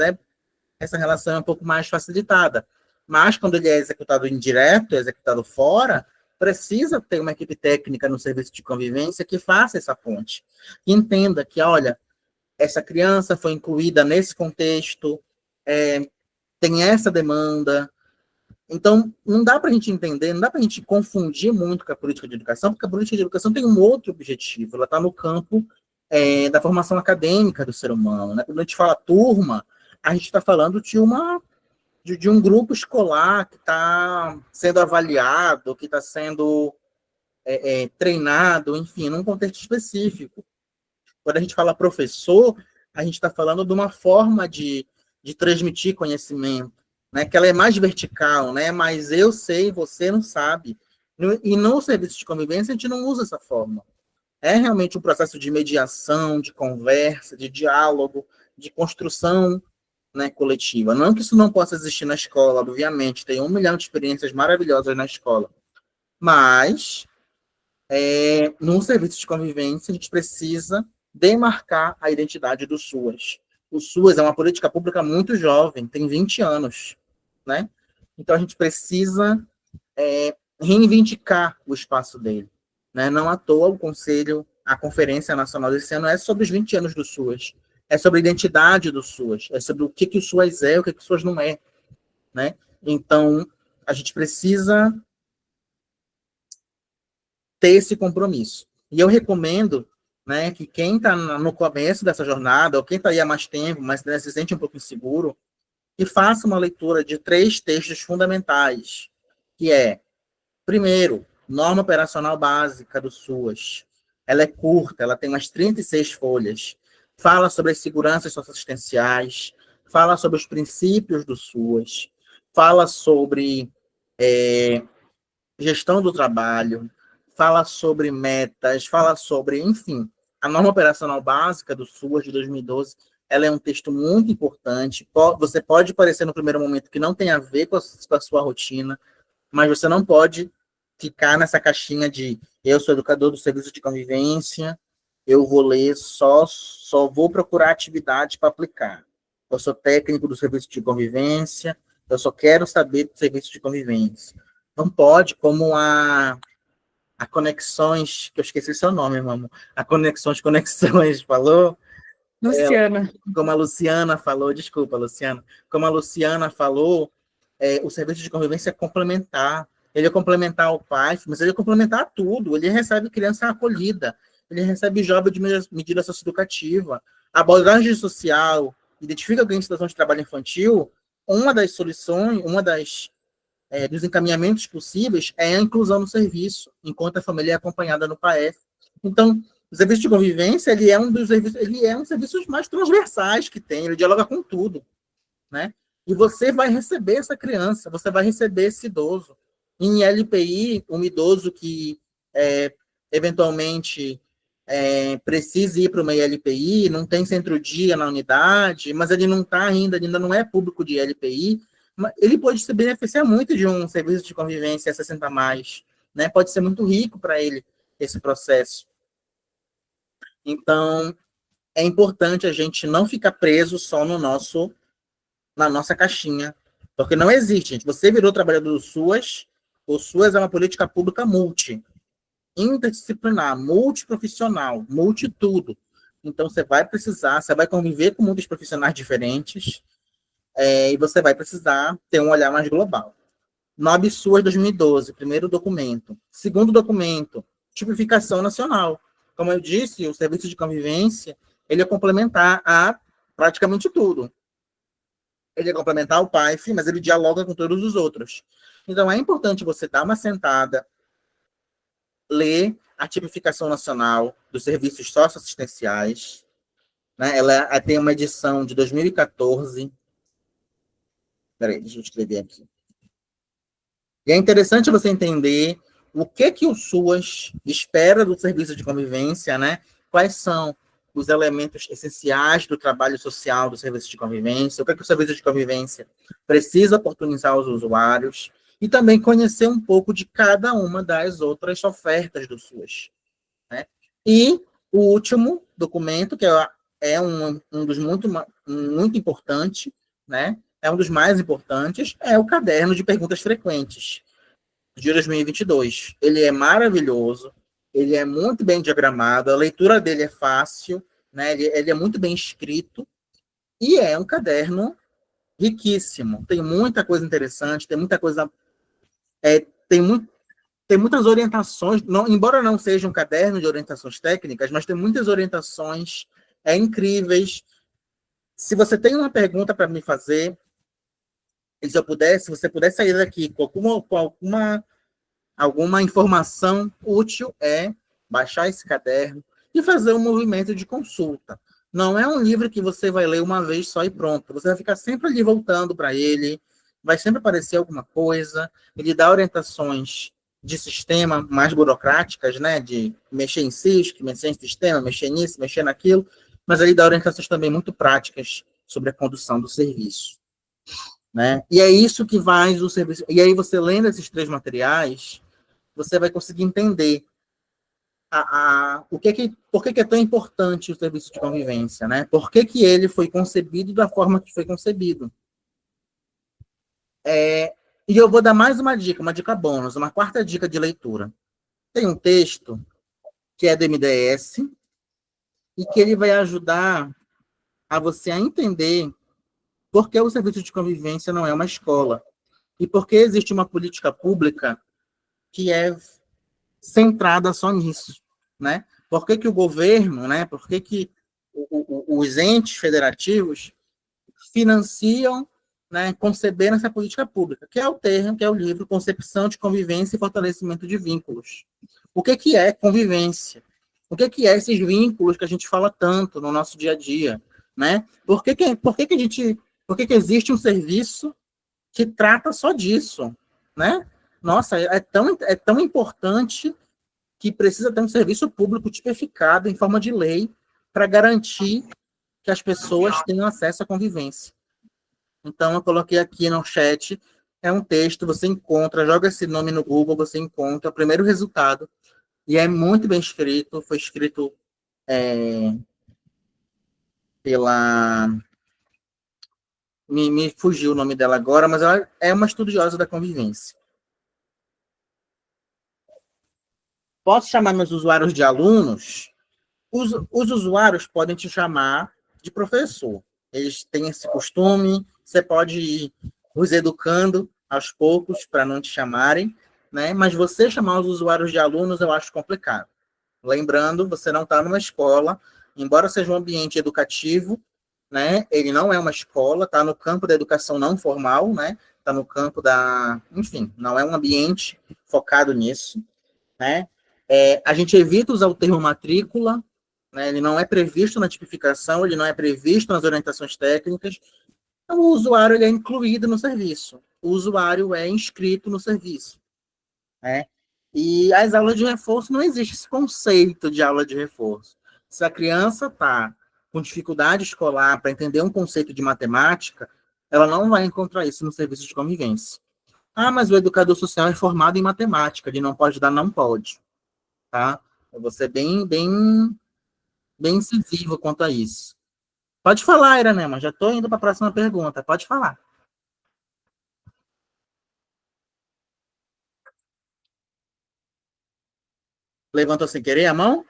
essa relação é um pouco mais facilitada. Mas quando ele é executado indireto, executado fora, precisa ter uma equipe técnica no serviço de convivência que faça essa ponte. E entenda que, olha, essa criança foi incluída nesse contexto, tem essa demanda. Então, não dá para a gente entender, não dá para a gente confundir muito com a política de educação, porque a política de educação tem um outro objetivo, ela está no campo da formação acadêmica do ser humano. Né? Quando a gente fala turma, a gente está falando de um grupo escolar que está sendo avaliado, que está sendo treinado, enfim, num contexto específico. Quando a gente fala professor, a gente está falando de uma forma de transmitir conhecimento, né? Que ela é mais vertical, né? Mas eu sei, você não sabe. E no serviço de convivência, a gente não usa essa forma. É realmente um processo de mediação, de conversa, de diálogo, de construção, né, coletiva. Não que isso não possa existir na escola, obviamente, tem 1 milhão de experiências maravilhosas na escola. Mas, num serviço de convivência, a gente precisa demarcar a identidade do SUAS. O SUAS é uma política pública muito jovem, tem 20 anos, né? Então, a gente precisa reivindicar o espaço dele, né? Não à toa o Conselho, a Conferência Nacional desse ano é sobre os 20 anos do SUAS, é sobre a identidade do SUAS, é sobre o que o SUAS é, o que o SUAS não é, né? Então, a gente precisa ter esse compromisso. E eu recomendo, né, que quem está no começo dessa jornada, ou quem está aí há mais tempo, mas né, se sente um pouco inseguro, que faça uma leitura de 3 textos fundamentais, que é, primeiro, norma operacional básica do SUAS. Ela é curta, ela tem umas 36 folhas. Fala sobre as seguranças socioassistenciais, fala sobre os princípios do SUAS, fala sobre gestão do trabalho, fala sobre metas, fala sobre, enfim, a norma operacional básica do SUAS de 2012, ela é um texto muito importante. Você pode parecer no primeiro momento que não tem a ver com a sua rotina, mas você não pode ficar nessa caixinha de eu sou educador do serviço de convivência, eu vou ler, só vou procurar atividade para aplicar. Eu sou técnico do serviço de convivência, eu só quero saber do serviço de convivência. Não pode, como a Conexões, que eu esqueci seu nome, irmão, a Conexões falou, Luciana. como a Luciana falou, desculpa, Luciana, como a Luciana falou, o serviço de convivência é complementar. Ele é complementar ao PAIF, mas ele é complementar tudo. Ele recebe criança acolhida, ele recebe jovem de medida socioeducativa, abordagem social, identifica alguém em situação de trabalho infantil. Uma das soluções, dos encaminhamentos possíveis é a inclusão no serviço, enquanto a família é acompanhada no PAEF. Então, o serviço de convivência, ele é um dos serviços mais transversais que tem, ele dialoga com tudo, né? E você vai receber essa criança, você vai receber esse idoso. Em LPI, um idoso que eventualmente precisa ir para uma LPI, não tem centro-dia na unidade, mas ele não está ainda não é público de LPI, ele pode se beneficiar muito de um serviço de convivência 60+, né? Pode ser muito rico para ele esse processo. Então, é importante a gente não ficar preso só na nossa caixinha, porque não existe, gente. Você virou trabalhador do SUAS, o SUAS é uma política pública interdisciplinar, multiprofissional, multitudo. Então, você vai conviver com muitos profissionais diferentes, e você vai precisar ter um olhar mais global. NOB SUAS 2012, primeiro documento. Segundo documento, tipificação nacional. Como eu disse, o serviço de convivência, ele é complementar a praticamente tudo. Ele é complementar ao PAIF, mas ele dialoga com todos os outros. Então, é importante você dar uma sentada, ler a tipificação nacional dos serviços socioassistenciais, né? Ela tem uma edição de 2014. Peraí, deixa eu escrever aqui. E é interessante você entender o que o SUAS espera do serviço de convivência, né? Quais são os elementos essenciais do trabalho social do serviço de convivência, o que o serviço de convivência precisa oportunizar aos usuários, e também conhecer um pouco de cada uma das outras ofertas do SUAS, né? E o último documento, que é um dos muito importante, né? É um dos mais importantes, é o caderno de perguntas frequentes de 2022. Ele é maravilhoso, ele é muito bem diagramado, a leitura dele é fácil, né? Ele é muito bem escrito, e é um caderno riquíssimo. Tem muita coisa interessante, tem muita coisa... tem muitas orientações, embora não seja um caderno de orientações técnicas, mas tem muitas orientações incríveis. Se você tem uma pergunta para me fazer, se você puder sair daqui com alguma informação útil, baixar esse caderno e fazer um movimento de consulta. Não é um livro que você vai ler uma vez só e pronto. Você vai ficar sempre ali voltando para ele, vai sempre aparecer alguma coisa, ele dá orientações de sistema, mais burocráticas, né, de mexer em SISC, mexer em sistema, mexer nisso, mexer naquilo, mas ele dá orientações também muito práticas sobre a condução do serviço, né? E é isso que faz o serviço. E aí você lendo esses 3 materiais, você vai conseguir entender por que é tão importante o serviço de convivência, né? Por que ele foi concebido da forma que foi concebido. E eu vou dar mais uma dica bônus, uma 4ª dica de leitura. Tem um texto que é do MDS e que ele vai ajudar a você a entender por que o serviço de convivência não é uma escola e por que existe uma política pública que é centrada só nisso, né? Por que o governo, né? Por que os entes federativos financiam, né, conceber essa política pública, que é o termo, que é o livro Concepção de Convivência e Fortalecimento de Vínculos. O que é convivência? O que é esses vínculos que a gente fala tanto no nosso dia a dia, né? Por que existe um serviço que trata só disso, né? Nossa, é tão importante que precisa ter um serviço público tipificado em forma de lei para garantir que as pessoas tenham acesso à convivência. Então, eu coloquei aqui no chat, é um texto, você encontra, joga esse nome no Google, você encontra o primeiro resultado, e é muito bem escrito, foi escrito pela... Me fugiu o nome dela agora, mas ela é uma estudiosa da convivência. Posso chamar meus usuários de alunos? Os usuários podem te chamar de professor. Eles têm esse costume, você pode ir os educando aos poucos para não te chamarem, né? Mas você chamar os usuários de alunos eu acho complicado. Lembrando, você não está numa escola, embora seja um ambiente educativo, né? Ele não é uma escola, está no campo da educação não formal, né? Está no campo da... Enfim, não é um ambiente focado nisso, né? A gente evita usar o termo matrícula, né? Ele não é previsto na tipificação, ele não é previsto nas orientações técnicas. Então, o usuário ele é incluído no serviço. O usuário é inscrito no serviço, né? E as aulas de reforço, não existe esse conceito de aula de reforço. Se a criança está com dificuldade escolar para entender um conceito de matemática, ela não vai encontrar isso no serviço de convivência. Ah, mas o educador social é formado em matemática, ele não pode dar, não pode. Tá? Eu vou ser bem incisivo quanto a isso. Pode falar, Iranema, já estou indo para a próxima pergunta, pode falar. Levantou sem querer a mão?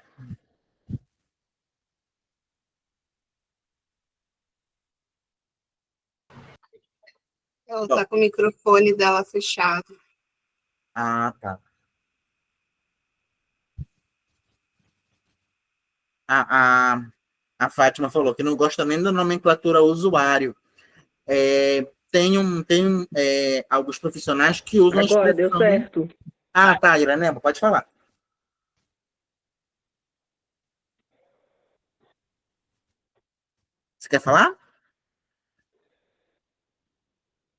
Ela está com o microfone dela fechado. Ah, tá. A Fátima falou que não gosta nem da nomenclatura usuário. Tem alguns profissionais que usam a expressão... Agora deu certo. Ah, tá, Iranema, pode falar. Você quer falar?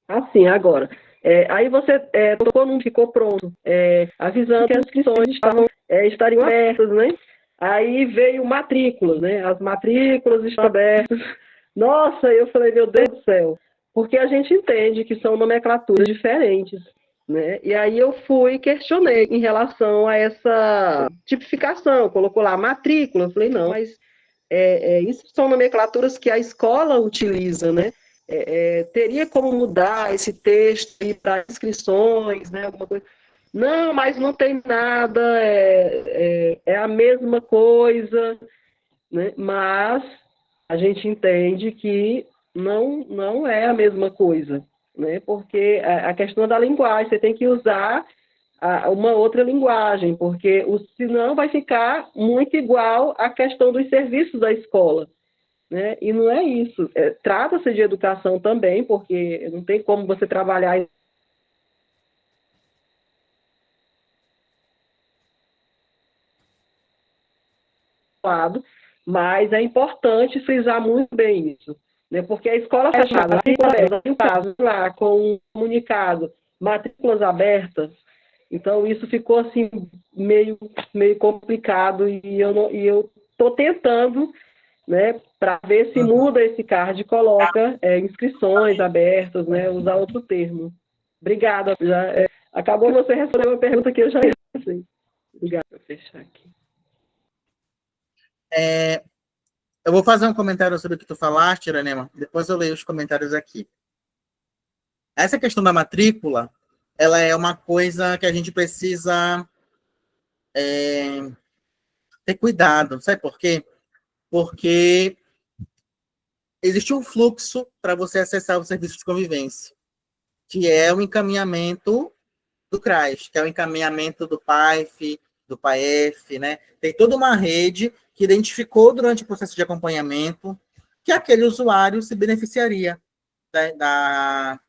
Assim, agora. Aí você tocou num ficou pronto, avisando que as inscrições estariam abertas, né? Aí veio matrículas, né? As matrículas estão abertas. Nossa, eu falei, meu Deus do céu. Porque a gente entende que são nomenclaturas diferentes, né? E aí eu questionei em relação a essa tipificação. Colocou lá matrícula. Eu falei, não, mas isso são nomenclaturas que a escola utiliza, né? Teria como mudar esse texto para inscrições, né? Alguma coisa. Não, mas não tem nada, é a mesma coisa, né? Mas a gente entende que não é a mesma coisa, né? Porque a questão da linguagem, você tem que usar uma outra linguagem, porque senão vai ficar muito igual à questão dos serviços da escola, né? E não é isso. Trata-se de educação também, porque não tem como você trabalhar mas é importante frisar muito bem isso, né? Porque a escola fechada, lá com um comunicado, matrículas abertas, Então, isso ficou assim meio complicado e eu estou tentando, né, para ver se muda esse card e coloca inscrições abertas, né, usar outro termo. Obrigada. Acabou você responder uma pergunta que eu já sei. Obrigada. Vou fechar aqui. Eu vou fazer um comentário sobre o que tu falaste, Iranema, depois eu leio os comentários aqui. Essa questão da matrícula, ela é uma coisa que a gente precisa ter cuidado. Sabe por quê? Porque existe um fluxo para você acessar o serviço de convivência, que é o encaminhamento do CRAS, que é o encaminhamento do PAIF, do PAEF, né? Tem toda uma rede que identificou durante o processo de acompanhamento que aquele usuário se beneficiaria da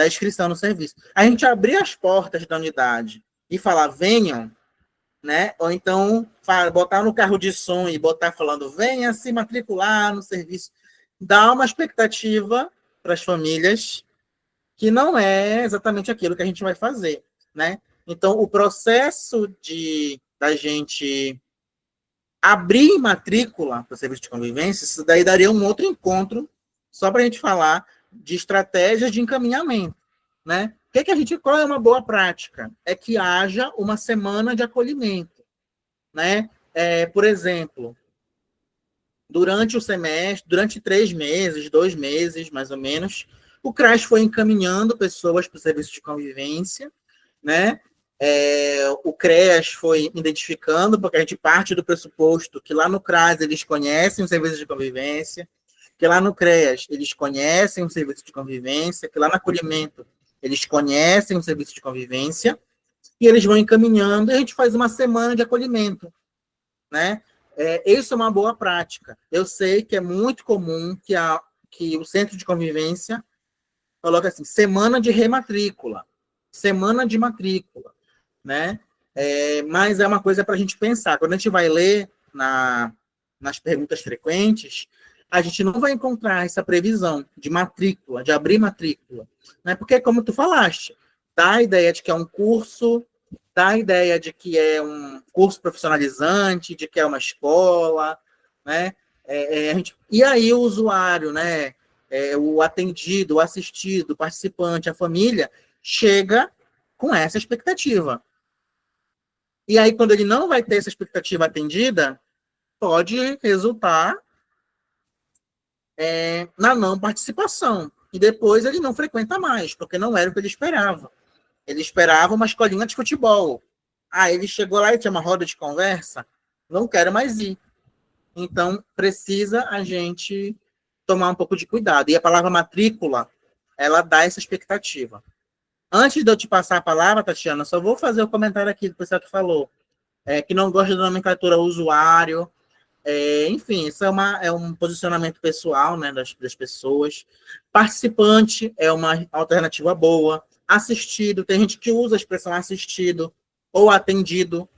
inscrição no serviço. A gente abrir as portas da unidade e falar, venham, né? Ou então botar no carro de som e botar falando, venha se matricular no serviço, dá uma expectativa para as famílias que não é exatamente aquilo que a gente vai fazer, né? Então, o processo da gente abrir matrícula para o serviço de convivência, isso daí daria um outro encontro só para a gente falar de estratégias de encaminhamento, né? Qual é uma boa prática? É que haja uma semana de acolhimento, né? Por exemplo, durante o semestre, durante 3 meses, 2 meses, mais ou menos, o CRAS foi encaminhando pessoas para o serviço de convivência, né? O CREAS foi identificando, porque a gente parte do pressuposto que lá no CRAS eles conhecem o serviço de convivência, que lá no CREAS eles conhecem o serviço de convivência, que lá no acolhimento eles conhecem o serviço de convivência, e eles vão encaminhando, e a gente faz uma semana de acolhimento, né? Isso é uma boa prática. Eu sei que é muito comum que o centro de convivência coloca assim, semana de rematrícula, semana de matrícula, né? Mas é uma coisa para a gente pensar. Quando a gente vai ler nas perguntas frequentes, a gente não vai encontrar essa previsão de matrícula, de abrir matrícula, né? Porque, como tu falaste, dá a ideia de que é um curso, dá a ideia de que é um curso profissionalizante, de que é uma escola, né? E aí o usuário, né? O atendido, o assistido, o participante, a família, chega com essa expectativa. E aí, quando ele não vai ter essa expectativa atendida, pode resultar na não participação. E depois ele não frequenta mais, porque não era o que ele esperava. Ele esperava uma escolinha de futebol. Ele chegou lá e tinha uma roda de conversa, não quero mais ir. Então, precisa a gente tomar um pouco de cuidado. E a palavra matrícula, ela dá essa expectativa. Antes de eu te passar a palavra, Tatiana, só vou fazer o comentário aqui do pessoal que falou, que não gosta da nomenclatura usuário. Enfim, isso é um posicionamento pessoal, né, das pessoas. Participante é uma alternativa boa. Assistido, tem gente que usa a expressão assistido ou atendido.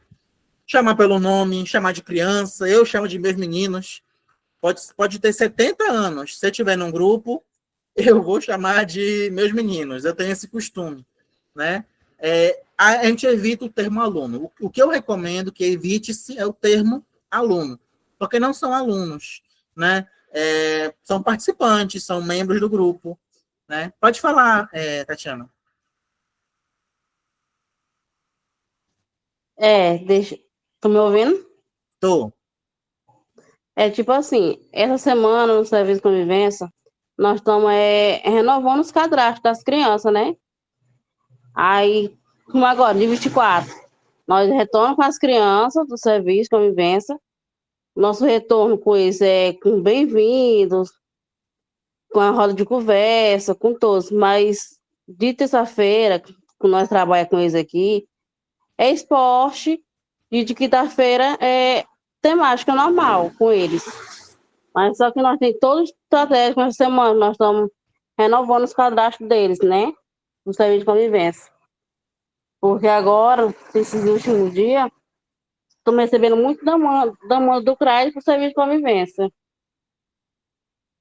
Chamar pelo nome, chamar de criança, eu chamo de meus meninos. Pode ter 70 anos. Se eu estiver num grupo, eu vou chamar de meus meninos. Eu tenho esse costume, né? A gente evita o termo aluno. O que eu recomendo que evite-se é o termo aluno, porque não são alunos, né? São participantes, são membros do grupo, né? Pode falar, Tatiana. Tô me ouvindo? Tô. Tipo assim, essa semana no Serviço de Convivência, nós estamos renovando os cadastros das crianças, né? Aí, como agora, de 24, nós retornamos com as crianças do Serviço de Convivência. Nosso retorno com eles com bem-vindos, com a roda de conversa, com todos. Mas de terça-feira, que nós trabalhamos com eles aqui, é esporte, e de quinta-feira é temática normal com eles. Mas só que nós temos todos os estratégicos essa semana, nós estamos renovando os cadastros deles, né? No serviço de convivência. Porque agora, esses últimos dias, estamos recebendo muito demanda do CRAS para o serviço de convivência.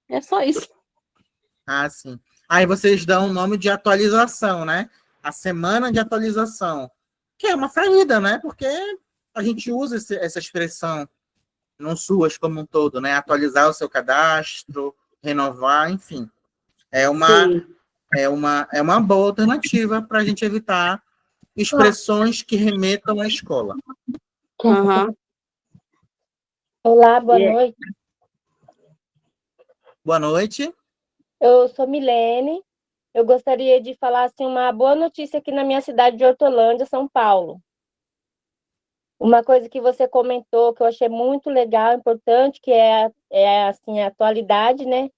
É só isso. Sim. Aí vocês dão o nome de atualização, né? A semana de atualização, que é uma saída, né? Porque a gente usa essa expressão no SUAS como um todo, né? Atualizar o seu cadastro, renovar, enfim. É uma boa alternativa para a gente evitar expressões que remetam à escola. Aham. Olá, boa noite. Boa noite. Eu sou Milene. Eu gostaria de falar assim, uma boa notícia aqui na minha cidade de Hortolândia, São Paulo. Uma coisa que você comentou que eu achei muito legal, importante, que é assim, a atualidade, né?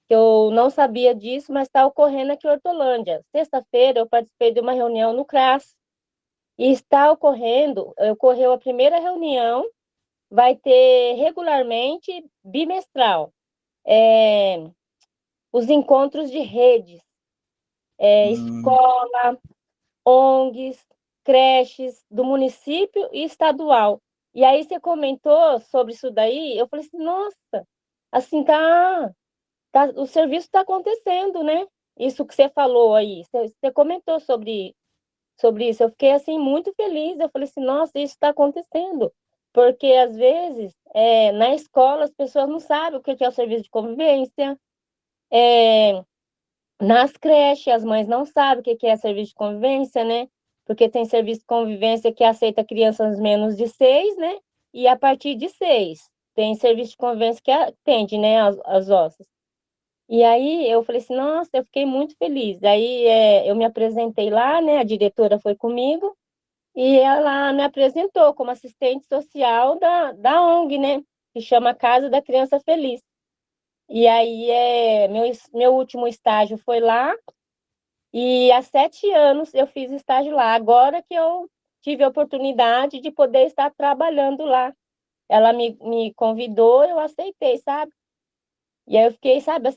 Que eu não sabia disso, mas está ocorrendo aqui em Hortolândia. Sexta-feira eu participei de uma reunião no CRAS e ocorreu a primeira reunião, vai ter regularmente bimestral. Os encontros de redes, escola, ONGs, creches do município e estadual. E aí você comentou sobre isso daí, eu falei assim, nossa, assim, o serviço está acontecendo, né? Isso que você falou aí, você comentou sobre isso, eu fiquei assim muito feliz, eu falei assim, nossa, isso está acontecendo, porque às vezes na escola as pessoas não sabem o que é o serviço de convivência, nas creches as mães não sabem o que é serviço de convivência, né? Porque tem serviço de convivência que aceita crianças menos de 6, né? E a partir de 6 tem serviço de convivência que atende, né, as OSCs. E aí eu falei assim, nossa, eu fiquei muito feliz. Aí eu me apresentei lá, né? A diretora foi comigo e ela me apresentou como assistente social da ONG, né? Que chama Casa da Criança Feliz. E aí meu último estágio foi lá e há 7 anos eu fiz estágio lá. Agora que eu tive a oportunidade de poder estar trabalhando lá. Ela me convidou, eu aceitei, sabe? E aí eu fiquei, sabe,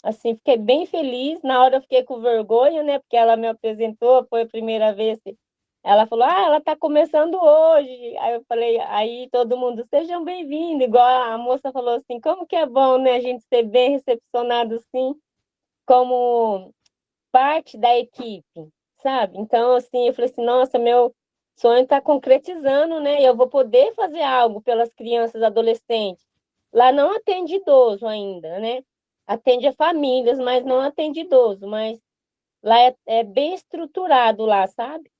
assim, fiquei bem feliz. Na hora eu fiquei com vergonha, né? Porque ela me apresentou, foi a primeira vez. Ela falou, ela está começando hoje. Aí eu falei, aí todo mundo, sejam bem-vindos. Igual a moça falou assim, como que é bom, né? A gente ser bem recepcionado assim, como parte da equipe, sabe? Então, assim, eu falei assim, nossa, meu sonho está concretizando, né? Eu vou poder fazer algo pelas crianças, adolescentes. Lá não atende idoso ainda, né? Atende a famílias, mas não atende idoso. Mas lá é bem estruturado lá, sabe?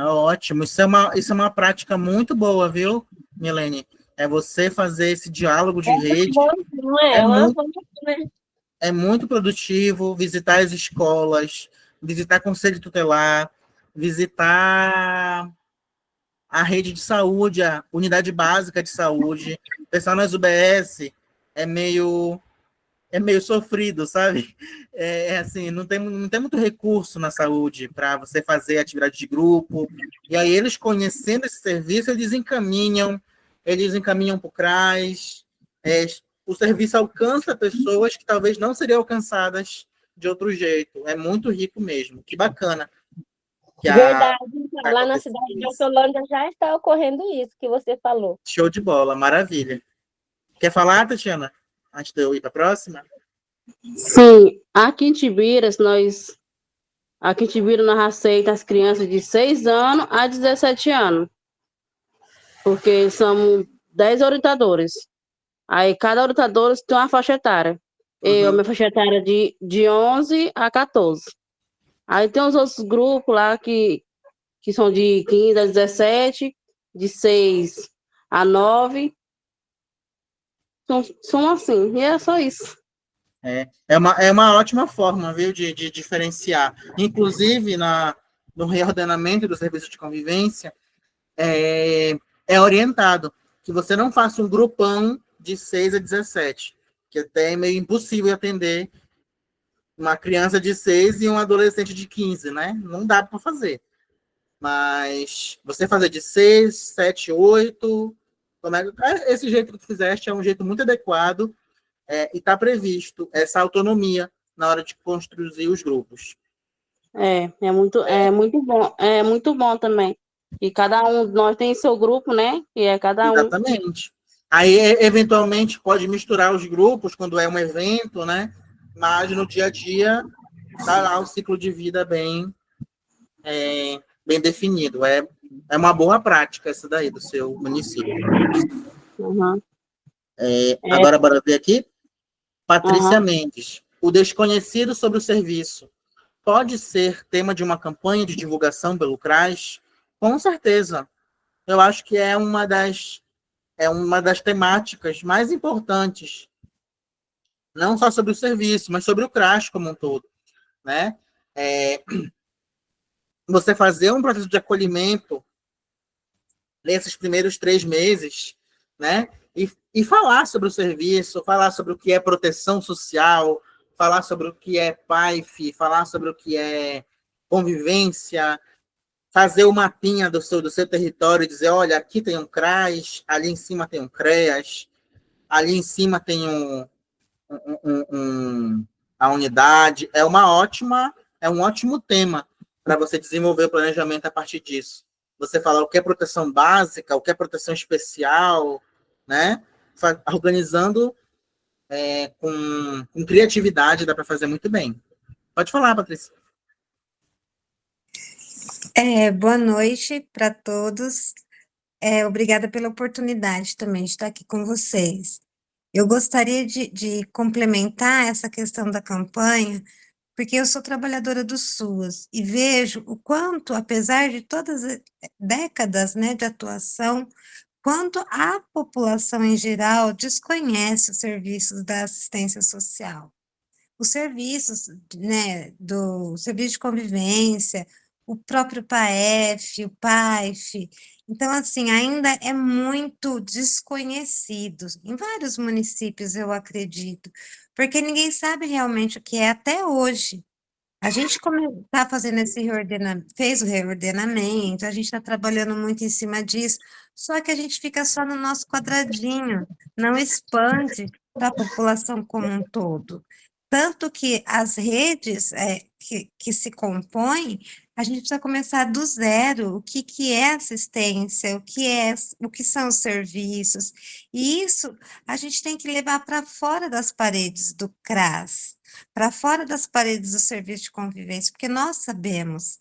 Ótimo. Isso é uma prática muito boa, viu, Milene? É você fazer esse diálogo de rede. Bom, não é? É um avanço, né? É muito produtivo visitar as escolas, visitar conselho tutelar, visitar a rede de saúde, a unidade básica de saúde. O pessoal nas UBS é meio sofrido, sabe? Assim, não tem muito recurso na saúde para você fazer atividade de grupo. E aí eles conhecendo esse serviço, eles encaminham para o CRAS. O serviço alcança pessoas que talvez não seriam alcançadas de outro jeito. É muito rico mesmo. Que bacana. Verdade. Lá na cidade de Hortolândia já está ocorrendo isso que você falou. Show de bola, maravilha. Quer falar, Tatiana? Antes de eu ir para a próxima? Sim, aqui em Tibiras, nós aceitamos as crianças de 6 anos a 17 anos, porque são 10 orientadores. Aí cada orientador tem uma faixa etária. Minha faixa etária de 11 a 14. Aí tem os outros grupos lá que são de 15 a 17, de 6 a 9. São assim, e é só isso. É uma ótima forma, viu, de diferenciar. Inclusive, no reordenamento do serviço de convivência, é orientado que você não faça um grupão de 6 a 17, que até é meio impossível atender uma criança de 6 e um adolescente de 15, né? Não dá para fazer. Mas você fazer de 6, 7, 8, esse jeito que tu fizeste é um jeito muito adequado, e está previsto essa autonomia na hora de construir os grupos. É muito bom. É muito bom também. E cada um de nós tem seu grupo, né? E é cada um. Exatamente. Aí, eventualmente, pode misturar os grupos quando é um evento, né? mas no dia a dia está lá o ciclo de vida bem definido. É uma boa prática essa daí do seu município. Uhum. Agora, bora ver aqui. Patrícia Uhum. Mendes. O desconhecido sobre o serviço pode ser tema de uma campanha de divulgação pelo CRAS? Com certeza. Eu acho que é uma das temáticas mais importantes, não só sobre o serviço, mas sobre o CRAS como um todo, né? Você fazer um processo de acolhimento nesses primeiros 3 meses, né? E falar sobre o serviço, falar sobre o que é proteção social, falar sobre o que é PAIF, falar sobre o que é convivência, fazer o mapinha do seu território e dizer, olha, aqui tem um CRAS, ali em cima tem um CREAS, ali em cima tem a unidade. É um ótimo tema para você desenvolver o planejamento a partir disso. Você falar o que é proteção básica, o que é proteção especial, né? Organizando com criatividade, dá para fazer muito bem. Pode falar, Patrícia. Boa noite para todos. Obrigada pela oportunidade também de estar aqui com vocês. Eu gostaria de complementar essa questão da campanha, porque eu sou trabalhadora do SUAS e vejo o quanto, apesar de todas as décadas, né, de atuação, quanto a população em geral desconhece os serviços da assistência social. Os serviços, né, do serviço de convivência, o próprio PAEF, o PAIF. Então, assim, ainda é muito desconhecido, em vários municípios, eu acredito, porque ninguém sabe realmente o que é até hoje. A gente está fazendo esse fez o reordenamento, a gente está trabalhando muito em cima disso, só que a gente fica só no nosso quadradinho, não expande para a população como um todo. Tanto que as redes que se compõem, a gente precisa começar do zero, o que é assistência, o que são os serviços, e isso a gente tem que levar para fora das paredes do CRAS, para fora das paredes do serviço de convivência, porque nós sabemos,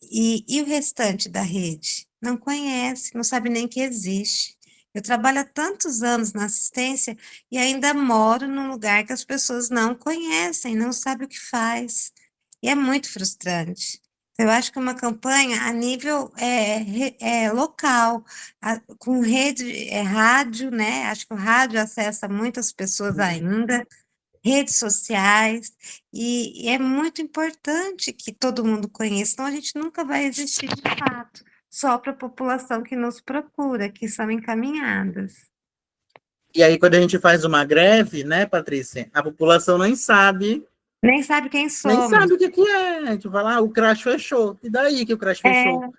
e o restante da rede não conhece, não sabe nem que existe. Eu trabalho há tantos anos na assistência e ainda moro num lugar que as pessoas não conhecem, não sabem o que faz. E é muito frustrante. Eu acho que uma campanha a nível local, com rede, rádio, né? Acho que o rádio acessa muitas pessoas ainda, redes sociais, e é muito importante que todo mundo conheça, então a gente nunca vai existir de fato, só para a população que nos procura, que são encaminhadas. E aí, quando a gente faz uma greve, né, Patrícia, a população nem sabe quem somos. Nem sabe o que é. A gente fala, o CRAS fechou. E daí que o CRAS fechou?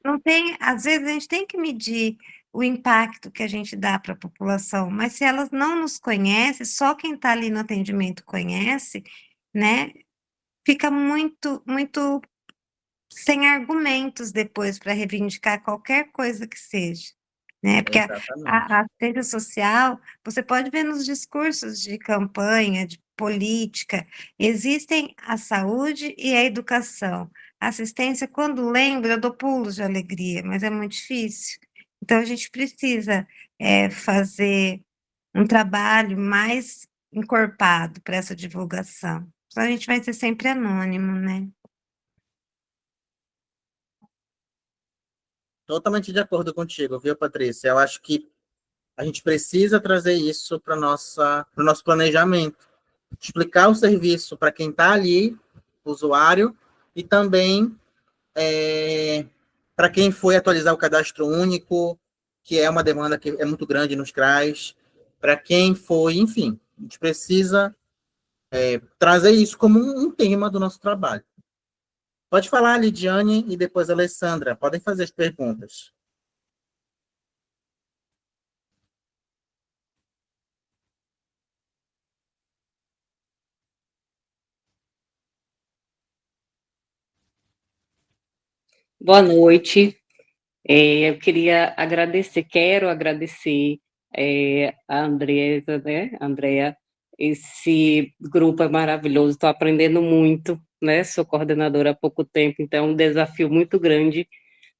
Não tem, às vezes a gente tem que medir o impacto que a gente dá para a população, mas se elas não nos conhecem, só quem está ali no atendimento conhece, né? Fica muito, muito sem argumentos depois para reivindicar qualquer coisa que seja, né? Porque a assistência social, você pode ver nos discursos de campanha, de política, existem a saúde e a educação. A assistência, quando lembro, eu dou pulos de alegria, mas é muito difícil. Então, a gente precisa fazer um trabalho mais encorpado para essa divulgação. Então, a gente vai ser sempre anônimo, né? Totalmente de acordo contigo, viu, Patrícia? Eu acho que a gente precisa trazer isso para o nosso planejamento. Explicar o serviço para quem está ali, usuário, e também para quem foi atualizar o cadastro único, que é uma demanda que é muito grande nos CRAs, para quem foi, enfim, a gente precisa trazer isso como um tema do nosso trabalho. Pode falar, Lidiane, e depois a Alessandra. Podem fazer as perguntas. Boa noite. Eu quero agradecer a Andresa, né, Andrea, Esse grupo é maravilhoso, estou aprendendo muito, né? Sou coordenadora há pouco tempo, então é um desafio muito grande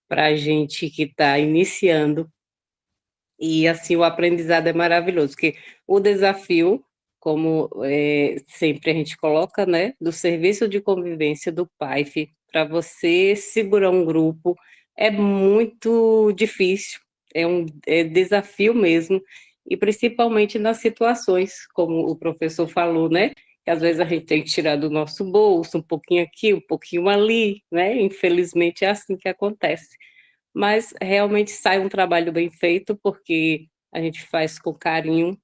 para a gente que está iniciando. E assim, o aprendizado é maravilhoso, porque o desafio, como sempre a gente coloca, né, do serviço de convivência do PAIF, para você segurar um grupo, é muito difícil, é desafio mesmo, e principalmente nas situações, como o professor falou, né, que às vezes a gente tem que tirar do nosso bolso, um pouquinho aqui, um pouquinho ali, né, infelizmente é assim que acontece. Mas realmente sai um trabalho bem feito, porque a gente faz com carinho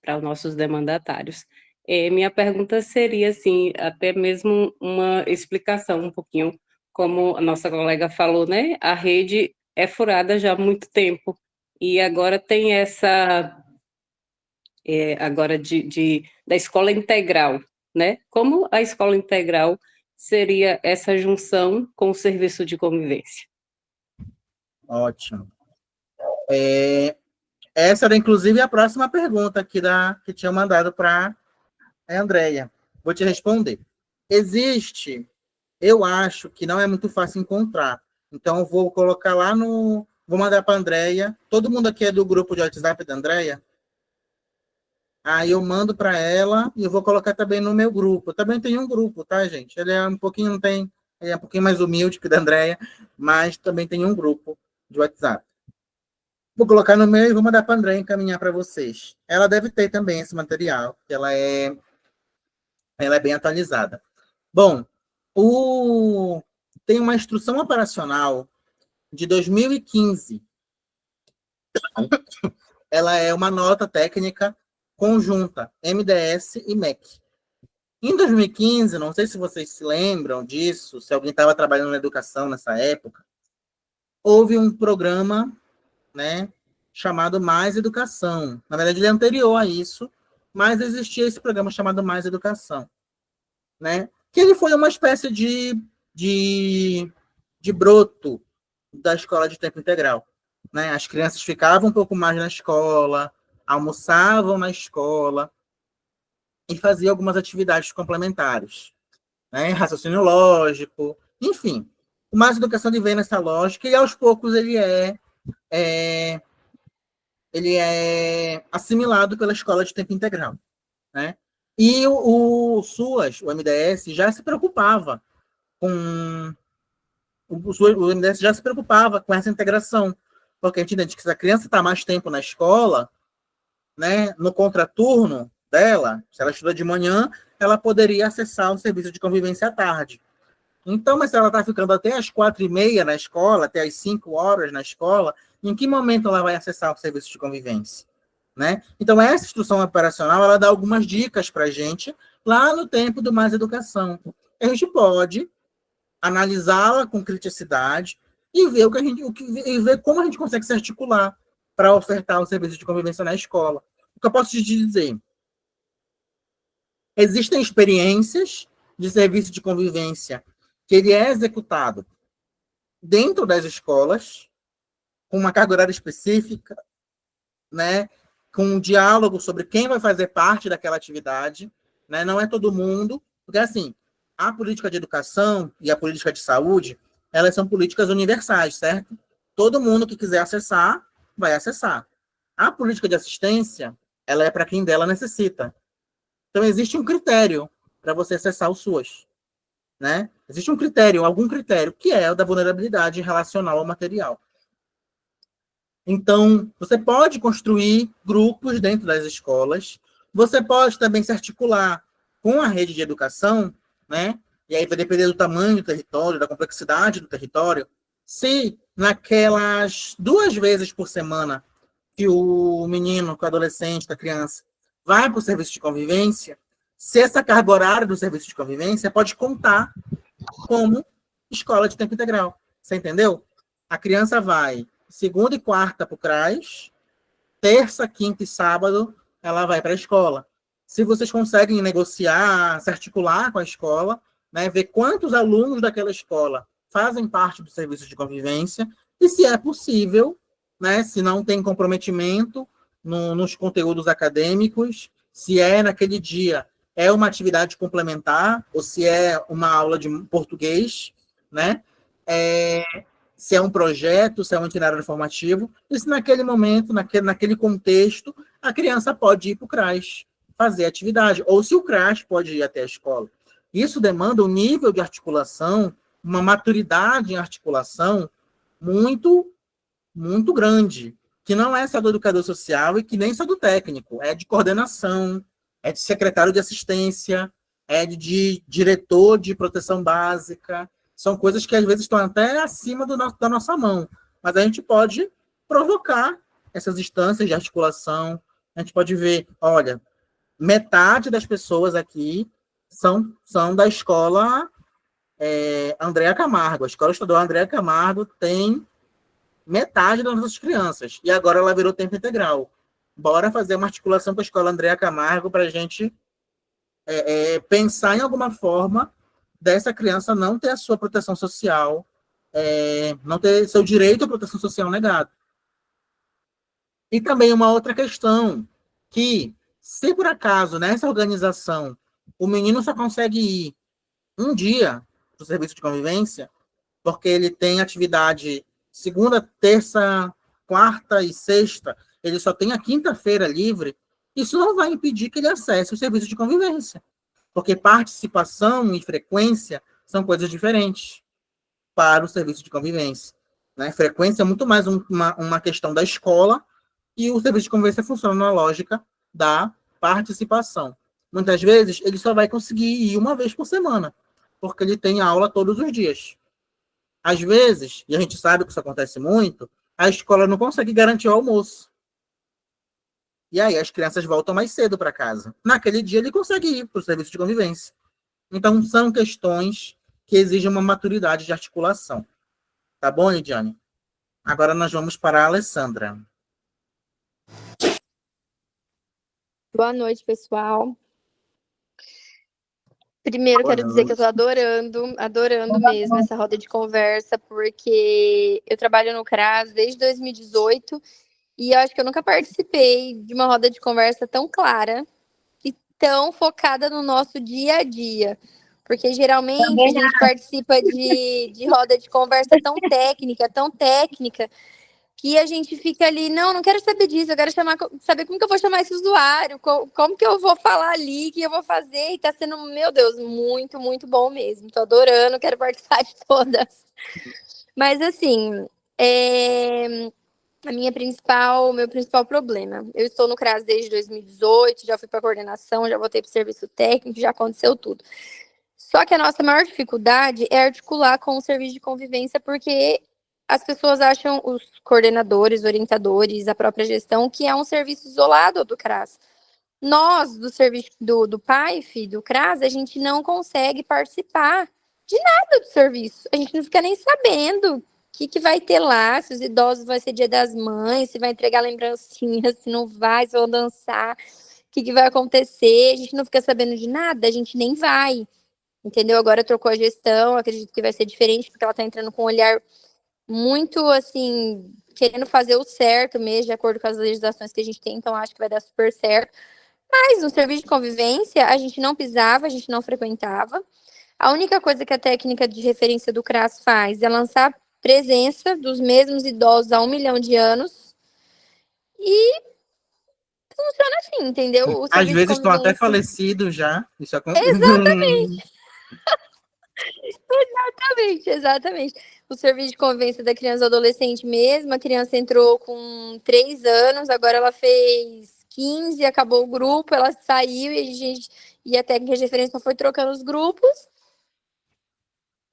para os nossos demandatários. Minha pergunta seria, assim, até mesmo uma explicação um pouquinho, como a nossa colega falou, né? A rede é furada já há muito tempo, e agora tem essa, agora da escola integral, né? Como a escola integral seria essa junção com o serviço de convivência? Ótimo. Essa era, inclusive, a próxima pergunta que tinha mandado para a Andréia. Vou te responder. Existe, eu acho que não é muito fácil encontrar. Então, eu vou colocar lá no... Vou mandar para a Andréia. Todo mundo aqui é do grupo de WhatsApp da Andréia? Aí eu mando para ela e eu vou colocar também no meu grupo. Eu também tenho um grupo, tá, gente? Ele é um pouquinho, não tem... Ele é um pouquinho mais humilde que o da Andréia, mas também tem um grupo de WhatsApp. Vou colocar no meio e vou mandar para a André encaminhar para vocês. Ela deve ter também esse material, porque ela é bem atualizada. Bom, tem uma instrução operacional de 2015. Ela é uma nota técnica conjunta, MDS e MEC. Em 2015, não sei se vocês se lembram disso, se alguém estava trabalhando na educação nessa época, houve um programa, né, chamado Mais Educação. Na verdade, ele é anterior a isso, mas existia esse programa chamado Mais Educação, né? Que ele foi uma espécie de broto da escola de tempo integral, né? As crianças ficavam um pouco mais na escola, almoçavam na escola e faziam algumas atividades complementares, né? Raciocínio lógico, enfim. O Mais Educação ele vem nessa lógica e, aos poucos, ele é assimilado pela escola de tempo integral, né? E o SUAS, o MDS, já se preocupava com o MDS já se preocupava com essa integração, porque a gente entende que se a criança está mais tempo na escola, né, no contraturno dela, se ela estuda de manhã, ela poderia acessar o serviço de convivência à tarde. Então, mas se ela está ficando até as 4h30 na escola, até as 5 horas na escola, em que momento ela vai acessar o serviço de convivência? Né? Então, essa instrução operacional, ela dá algumas dicas para a gente lá no tempo do Mais Educação. A gente pode analisá-la com criticidade e ver, ver como a gente consegue se articular para ofertar o serviço de convivência na escola. O que eu posso te dizer? Existem experiências de serviço de convivência que ele é executado dentro das escolas, com uma carga horária específica, né, com um diálogo sobre quem vai fazer parte daquela atividade, né, não é todo mundo, porque assim, a política de educação e a política de saúde, elas são políticas universais, certo? Todo mundo que quiser acessar, vai acessar. A política de assistência, ela é para quem dela necessita. Então, existe um critério para você acessar o SUAS, né? Existe um critério, algum critério, que é o da vulnerabilidade relacional ao material. Então, você pode construir grupos dentro das escolas, você pode também se articular com a rede de educação, né? E aí vai depender do tamanho do território, da complexidade do território. Se naquelas 2 vezes por semana que o menino, que o adolescente, que a criança vai para o serviço de convivência, se essa carga horária do serviço de convivência pode contar como escola de tempo integral. Você entendeu? A criança vai segunda e quarta para o CRAS, terça, quinta e sábado ela vai para a escola. Se vocês conseguem negociar, se articular com a escola, né, ver quantos alunos daquela escola fazem parte do serviço de convivência e se é possível, né, se não tem comprometimento nos conteúdos acadêmicos, se é naquele dia é uma atividade complementar ou se é uma aula de português, né? Se é um projeto, se é um itinerário formativo, e se naquele momento, naquele contexto, a criança pode ir para o CRAS fazer atividade, ou se o CRAS pode ir até a escola. Isso demanda um nível de articulação, uma maturidade em articulação muito, muito grande, que não é só do educador social e que nem só do técnico, é de coordenação, é de secretário de assistência, é de diretor de proteção básica. São coisas que às vezes estão até acima da nossa mão, mas a gente pode provocar essas instâncias de articulação. A gente pode ver, olha, metade das pessoas aqui são da escola Andréa Camargo. A escola estadual Andréa Camargo tem metade das nossas crianças, e agora ela virou tempo integral. Bora fazer uma articulação com a escola Andréa Camargo para a gente pensar em alguma forma dessa criança não ter a sua proteção social, não ter seu direito à proteção social negado. E também uma outra questão, que se por acaso nessa organização o menino só consegue ir um dia para o serviço de convivência, porque ele tem atividade segunda, terça, quarta e sexta, ele só tem a quinta-feira livre, isso não vai impedir que ele acesse o serviço de convivência, porque participação e frequência são coisas diferentes para o serviço de convivência, né? Frequência é muito mais uma questão da escola, e o serviço de convivência funciona na lógica da participação. Muitas vezes, ele só vai conseguir ir uma vez por semana, porque ele tem aula todos os dias. Às vezes, e a gente sabe que isso acontece muito, a escola não consegue garantir o almoço. E aí as crianças voltam mais cedo para casa. Naquele dia ele consegue ir para o serviço de convivência. Então, são questões que exigem uma maturidade de articulação. Tá bom, Lidiane? Agora nós vamos para a Alessandra. Boa noite, pessoal. Primeiro, quero dizer que eu estou adorando mesmo essa roda de conversa, porque eu trabalho no CRAS desde 2018 e eu acho que eu nunca participei de uma roda de conversa tão clara e tão focada no nosso dia a dia. Porque geralmente a gente participa de roda de conversa tão técnica, que a gente fica ali, não quero saber disso, eu quero saber como que eu vou chamar esse usuário, como que eu vou falar ali, o que eu vou fazer, e tá sendo, meu Deus, muito, muito bom mesmo, tô adorando, quero participar de todas. Mas, assim, o meu principal problema, eu estou no CRAS desde 2018, já fui para coordenação, já voltei para o serviço técnico, já aconteceu tudo. Só que a nossa maior dificuldade é articular com o serviço de convivência, porque as pessoas acham, os coordenadores, orientadores, a própria gestão, que é um serviço isolado do CRAS. Nós, do serviço do PAIF, do CRAS, a gente não consegue participar de nada do serviço. A gente não fica nem sabendo o que vai ter lá, se os idosos vai ser dia das mães, se vai entregar lembrancinhas, se não vai, se vão dançar, o que vai acontecer. A gente não fica sabendo de nada, a gente nem vai. Entendeu? Agora trocou a gestão, acredito que vai ser diferente, porque ela está entrando com um olhar muito, assim, querendo fazer o certo mesmo, de acordo com as legislações que a gente tem, então acho que vai dar super certo. Mas no serviço de convivência, a gente não pisava, a gente não frequentava. A única coisa que a técnica de referência do CRAS faz é lançar presença dos mesmos idosos há 1 milhão de anos. E funciona assim, entendeu? Às vezes estão até falecidos já. Isso acontece. Exatamente. O serviço de convivência da criança e adolescente mesmo, a criança entrou com 3 anos, agora ela fez 15, acabou o grupo, ela saiu e a técnica de referência foi trocando os grupos.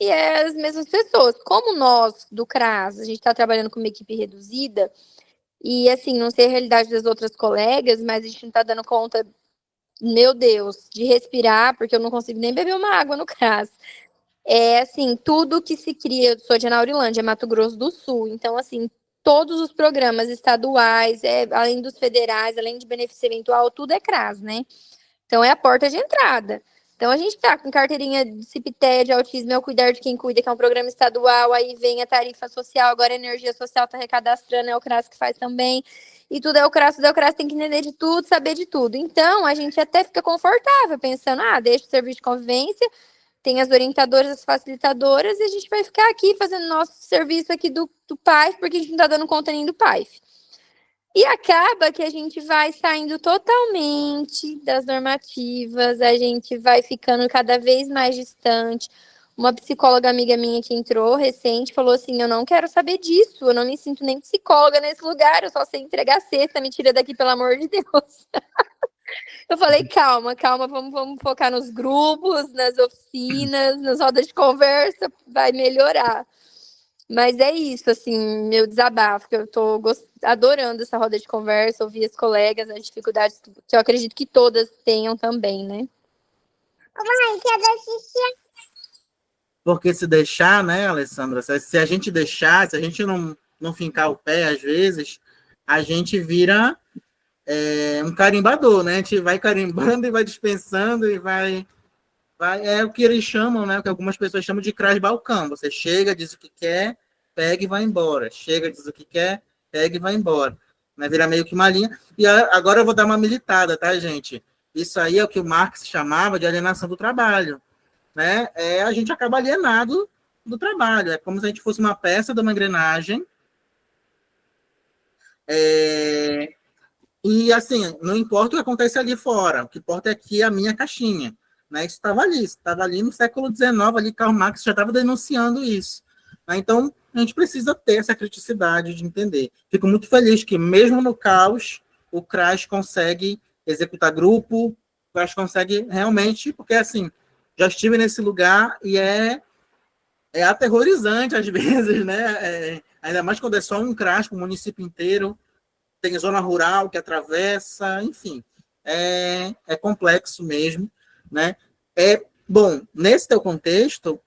E é as mesmas pessoas. Como nós, do CRAS, a gente está trabalhando com uma equipe reduzida, e assim, não sei a realidade das outras colegas, mas a gente não está dando conta, meu Deus, de respirar, porque eu não consigo nem beber uma água no CRAS. É assim, tudo que se cria, eu sou de Anaurilândia, Mato Grosso do Sul, então assim, todos os programas estaduais, além dos federais, além de benefício eventual, tudo é CRAS, né? Então é a porta de entrada. Então a gente tá com carteirinha de CIPTE, de autismo, é o Cuidar de Quem Cuida, que é um programa estadual, aí vem a tarifa social, agora a energia social tá recadastrando, é o CRAS que faz também. e tudo é o CRAS, tem que entender de tudo, saber de tudo. Então, a gente até fica confortável, pensando, deixa o serviço de convivência, tem as orientadoras, as facilitadoras, e a gente vai ficar aqui fazendo nosso serviço aqui do PAIF, porque a gente não está dando conta nem do PAIF. E acaba que a gente vai saindo totalmente das normativas, a gente vai ficando cada vez mais distante. Uma psicóloga amiga minha que entrou recente falou assim, eu não quero saber disso, eu não me sinto nem psicóloga nesse lugar, eu só sei entregar cesta, me tira daqui, pelo amor de Deus. Eu falei, calma, vamos focar nos grupos, nas oficinas, nas rodas de conversa, vai melhorar. Mas é isso, assim, meu desabafo, que eu tô adorando essa roda de conversa, ouvir as colegas, as dificuldades que eu acredito que todas tenham também, né? Mãe, quer assistir? Porque se deixar, né, Alessandra, se a gente deixar, se a gente não fincar o pé, às vezes, a gente vira um carimbador, né? A gente vai carimbando e vai dispensando e vai... É o que eles chamam, né? O que algumas pessoas chamam de CRAS balcão. Você chega, diz o que quer, pega e vai embora. Chega, diz o que quer, pega e vai embora. Né? Vira meio que uma linha. E agora eu vou dar uma militada, tá, gente? Isso aí é o que o Marx chamava de alienação do trabalho. Né? A gente acaba alienado do trabalho. É como se a gente fosse uma peça de uma engrenagem. E, assim, não importa o que acontece ali fora. O que importa é aqui a minha caixinha. Né? Isso estava ali no século XIX, ali Karl Marx já estava denunciando isso. Né? Então, a gente precisa ter essa criticidade de entender. Fico muito feliz que, mesmo no caos, o CRAS consegue executar grupo, o CRAS consegue realmente, porque, assim, já estive nesse lugar e é aterrorizante, às vezes, né? Ainda mais quando é só um CRAS para o município inteiro, tem zona rural que atravessa, enfim, é complexo mesmo. Né? Bom, nesse teu contexto,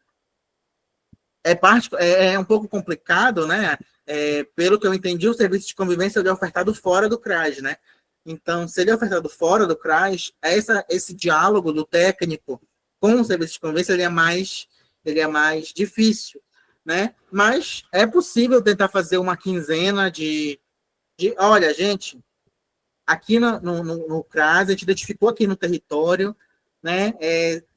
é um pouco complicado, né? Pelo que eu entendi, o serviço de convivência ele é ofertado fora do CRAS, né? Então, se ele é ofertado fora do CRAS, esse diálogo do técnico com o serviço de convivência ele é mais difícil, né? Mas é possível tentar fazer uma quinzena de olha, gente, aqui no CRAS, a gente identificou aqui no território, né?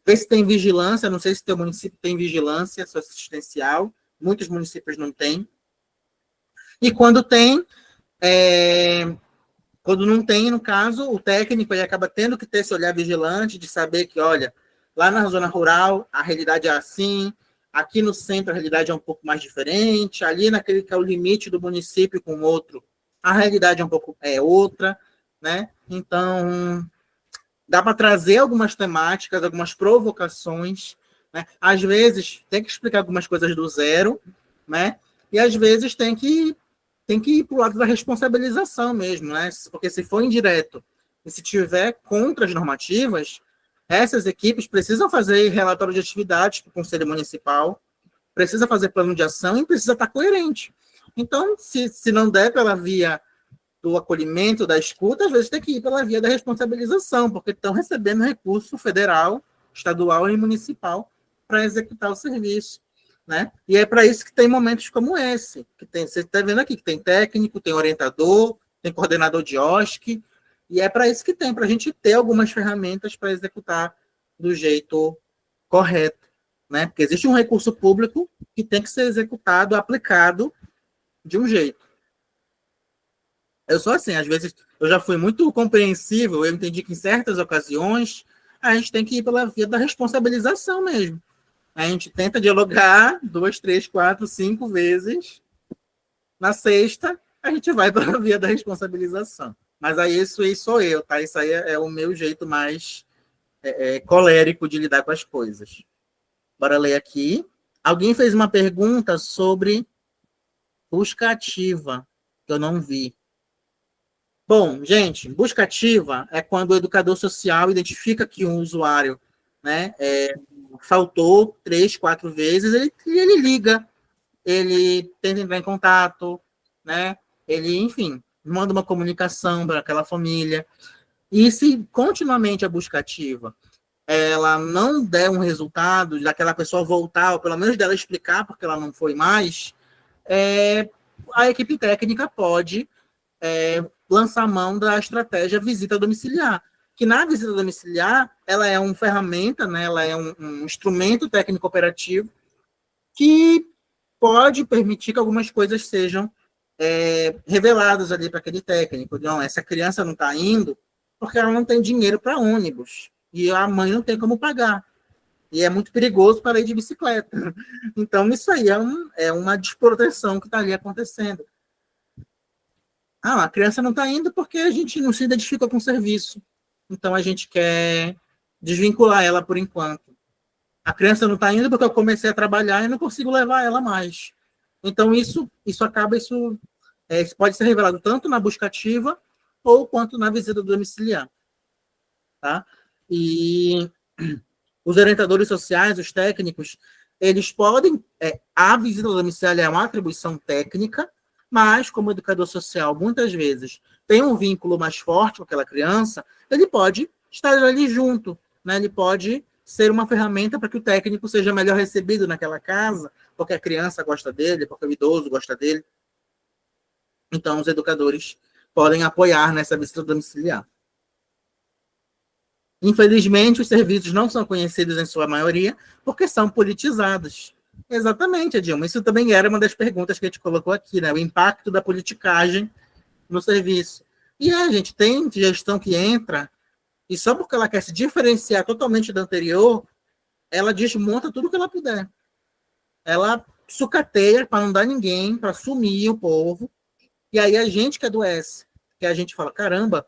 Ver se tem vigilância, não sei se teu município tem vigilância socioassistencial, muitos municípios não têm. E quando tem, quando não tem, no caso, o técnico ele acaba tendo que ter esse olhar vigilante de saber que, olha, lá na zona rural a realidade é assim, aqui no centro a realidade é um pouco mais diferente, ali naquele que é o limite do município com o outro, a realidade é um pouco outra, né? Então, dá para trazer algumas temáticas, algumas provocações, né? Às vezes tem que explicar algumas coisas do zero, né? E às vezes tem que ir para o lado da responsabilização mesmo, né? Porque se for indireto e se tiver contra as normativas, essas equipes precisam fazer relatório de atividades para o Conselho Municipal, precisa fazer plano de ação e precisa estar coerente. Então, se não der pela via do acolhimento, da escuta, às vezes tem que ir pela via da responsabilização, porque estão recebendo recurso federal, estadual e municipal para executar o serviço. Né? E é para isso que tem momentos como esse, que tem, você está vendo aqui que tem técnico, tem orientador, tem coordenador de OSC, e é para isso que tem, para a gente ter algumas ferramentas para executar do jeito correto. Né? Porque existe um recurso público que tem que ser executado, aplicado de um jeito. Eu sou assim, às vezes eu já fui muito compreensível, eu entendi que em certas ocasiões a gente tem que ir pela via da responsabilização mesmo. A gente tenta dialogar 2, 3, 4, 5 vezes. Na sexta, a gente vai pela via da responsabilização. Mas aí isso aí sou eu, tá? Isso aí é o meu jeito mais colérico de lidar com as coisas. Bora ler aqui. Alguém fez uma pergunta sobre busca ativa, que eu não vi. Bom, gente, busca ativa é quando o educador social identifica que um usuário, né, faltou 3, 4 vezes, ele liga, ele tenta entrar em contato, né, ele, enfim, manda uma comunicação para aquela família. E se continuamente a busca ativa ela não der um resultado daquela pessoa voltar, ou pelo menos dela explicar porque ela não foi mais, a equipe técnica pode lançar mão da estratégia visita domiciliar, que na visita domiciliar ela é uma ferramenta, né, ela é um instrumento técnico operativo que pode permitir que algumas coisas sejam reveladas ali para aquele técnico. Não, essa criança não está indo porque ela não tem dinheiro para ônibus e a mãe não tem como pagar. E é muito perigoso para ir de bicicleta. Então, isso aí é uma desproteção que está ali acontecendo. A criança não está indo porque a gente não se identifica com o serviço. Então, a gente quer desvincular ela por enquanto. A criança não está indo porque eu comecei a trabalhar e não consigo levar ela mais. Então, isso pode ser revelado tanto na busca ativa ou quanto na visita domiciliar. Tá? E os orientadores sociais, os técnicos, eles podem... a visita domiciliar é uma atribuição técnica, mas, como educador social, muitas vezes tem um vínculo mais forte com aquela criança, ele pode estar ali junto, né? Ele pode ser uma ferramenta para que o técnico seja melhor recebido naquela casa, porque a criança gosta dele, porque o idoso gosta dele. Então, os educadores podem apoiar nessa visita domiciliar. Infelizmente, os serviços não são conhecidos em sua maioria porque são politizados. Exatamente, Adilma. Isso também era uma das perguntas que a gente colocou aqui, né? O impacto da politicagem no serviço. E a gente tem gestão que entra e só porque ela quer se diferenciar totalmente da anterior, ela desmonta tudo que ela puder. Ela sucateia para não dar ninguém, para sumir o povo. E aí a gente que adoece. Que a gente fala, caramba,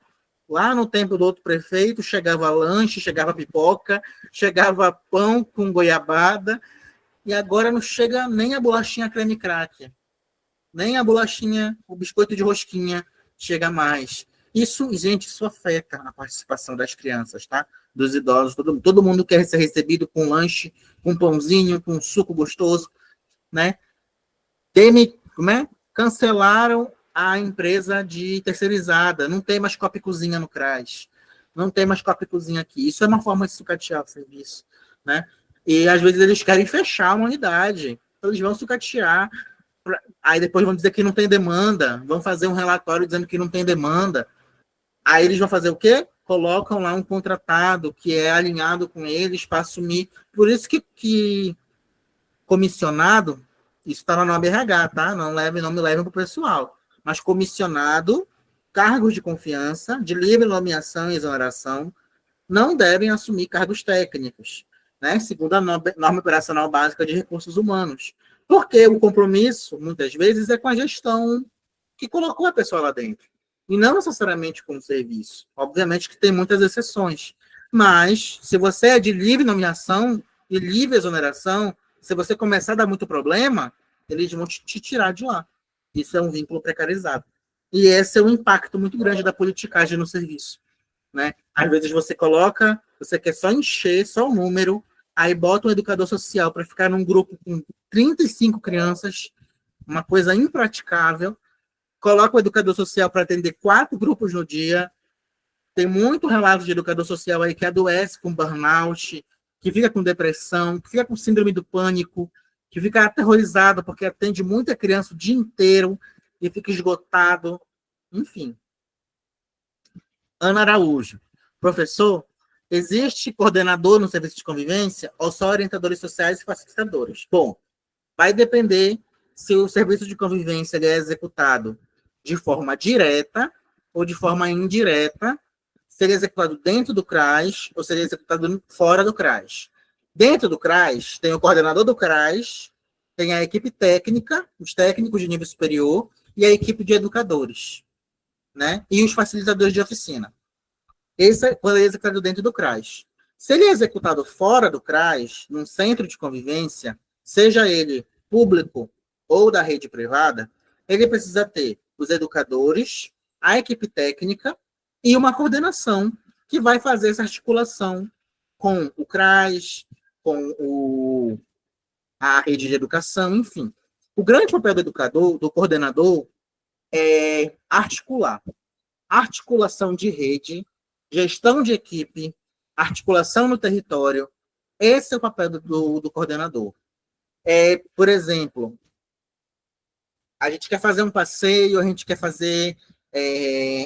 lá no tempo do outro prefeito, chegava lanche, chegava pipoca, chegava pão com goiabada, e agora não chega nem a bolachinha creme cracker, nem a bolachinha, o biscoito de rosquinha chega mais. Isso, gente, isso afeta a participação das crianças, tá? Dos idosos, todo mundo quer ser recebido com lanche, com pãozinho, com suco gostoso, né? Cancelaram a empresa de terceirizada, não tem mais copa e cozinha no CRAS, não tem mais copa e cozinha aqui. Isso é uma forma de sucatear o serviço, né? E às vezes eles querem fechar uma unidade, então eles vão sucatear, aí depois vão dizer que não tem demanda, vão fazer um relatório dizendo que não tem demanda, aí eles vão fazer o quê? Colocam lá um contratado que é alinhado com eles para assumir. Por isso que comissionado, isso está lá no ABRH, tá? Não me levem para o pessoal. Mas comissionado, cargos de confiança, de livre nomeação e exoneração, não devem assumir cargos técnicos, né? Segundo a norma operacional básica de recursos humanos. Porque o compromisso, muitas vezes, é com a gestão que colocou a pessoa lá dentro. E não necessariamente com o serviço. Obviamente que tem muitas exceções. Mas, se você é de livre nomeação e livre exoneração, se você começar a dar muito problema, eles vão te tirar de lá. Isso é um vínculo precarizado. E esse é um impacto muito grande da politicagem no serviço, né? Às vezes você quer só encher, só o número, aí bota um educador social para ficar num grupo com 35 crianças, uma coisa impraticável, coloca o educador social para atender 4 grupos no dia. Tem muito relato de educador social aí que adoece com burnout, que fica com depressão, que fica com síndrome do pânico, que fica aterrorizado porque atende muita criança o dia inteiro e fica esgotado. Enfim. Ana Araújo. Professor, existe coordenador no serviço de convivência ou só orientadores sociais e facilitadores? Bom, vai depender se o serviço de convivência ele é executado de forma direta ou de forma indireta, se ele é executado dentro do CRAS ou se ele é executado fora do CRAS. Dentro do CRAS, tem o coordenador do CRAS, tem a equipe técnica, os técnicos de nível superior e a equipe de educadores, né? E os facilitadores de oficina. Esse é quando ele é executado dentro do CRAS. Se ele é executado fora do CRAS, num centro de convivência, seja ele público ou da rede privada, ele precisa ter os educadores, a equipe técnica e uma coordenação que vai fazer essa articulação com o CRAS, com a rede de educação, enfim. O grande papel do educador, do coordenador, é articular. Articulação de rede, gestão de equipe, articulação no território. Esse é o papel do coordenador. Por exemplo, a gente quer fazer um passeio, a gente quer fazer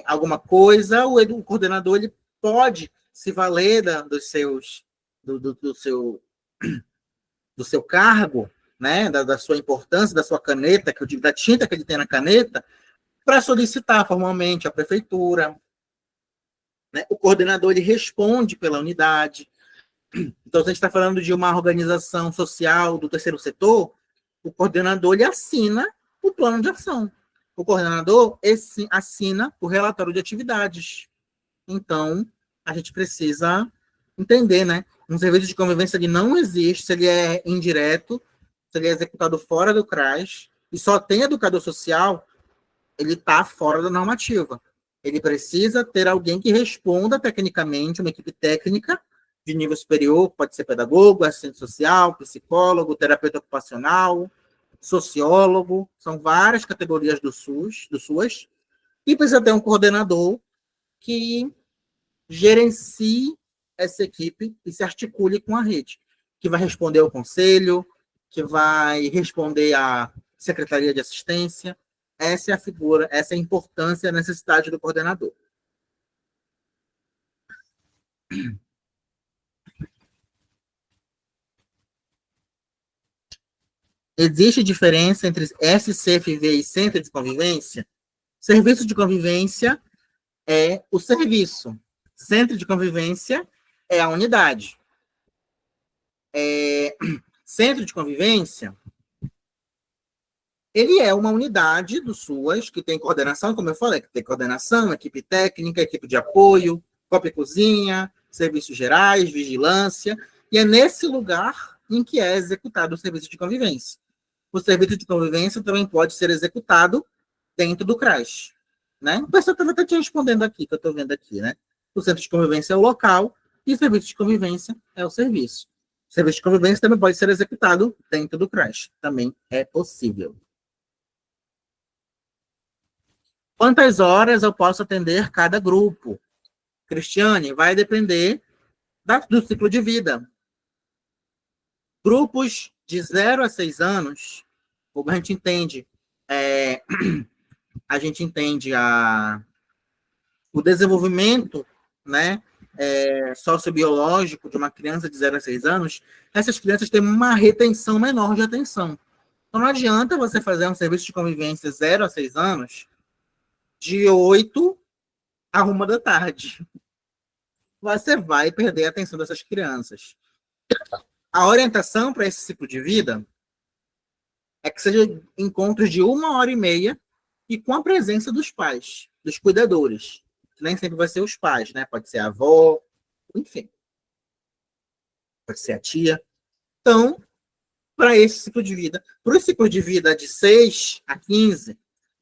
alguma coisa, o coordenador ele pode se valer do seu cargo, né, da sua importância, da sua caneta, da tinta que ele tem na caneta, para solicitar formalmente à prefeitura. Né? O coordenador ele responde pela unidade. Então, se a gente está falando de uma organização social do terceiro setor, o coordenador ele assina o plano de ação. O coordenador assina o relatório de atividades. Então, a gente precisa entender, né? Um serviço de convivência ele não existe se ele é indireto, se ele é executado fora do CRAS, e só tem educador social, ele está fora da normativa. Ele precisa ter alguém que responda tecnicamente, uma equipe técnica de nível superior, pode ser pedagogo, assistente social, psicólogo, terapeuta ocupacional, sociólogo, são várias categorias do SUAS, e precisa ter um coordenador que gerencie essa equipe e se articule com a rede, que vai responder ao conselho, que vai responder à secretaria de assistência. Essa é a figura, essa é a importância e a necessidade do coordenador. Existe diferença entre SCFV e Centro de Convivência? Serviço de convivência é o serviço. Centro de convivência é a unidade. Centro de convivência, ele é uma unidade do SUAS que tem coordenação, como eu falei, que tem coordenação, equipe técnica, equipe de apoio, copa e cozinha, serviços gerais, vigilância, e é nesse lugar em que é executado o serviço de convivência. O serviço de convivência também pode ser executado dentro do CRAS. Né? O pessoal estava até te respondendo aqui, que eu estou vendo aqui, né? O centro de convivência é o local e o serviço de convivência é o serviço. O serviço de convivência também pode ser executado dentro do CRAS. Também é possível. Quantas horas eu posso atender cada grupo? Cristiane, vai depender do ciclo de vida. Grupos de 0 a 6 anos, como a gente entende, o desenvolvimento, né, sociobiológico de uma criança de 0 a 6 anos, essas crianças têm uma retenção menor de atenção. Então, não adianta você fazer um serviço de convivência 0 a 6 anos de 8 a 1 da tarde. Você vai perder a atenção dessas crianças. A orientação para esse ciclo de vida é que seja encontros de 1h30 e com a presença dos pais, dos cuidadores. Nem sempre vai ser os pais, né? Pode ser a avó, enfim. Pode ser a tia. Então, para esse ciclo de vida, para o ciclo de vida de 6 a 15,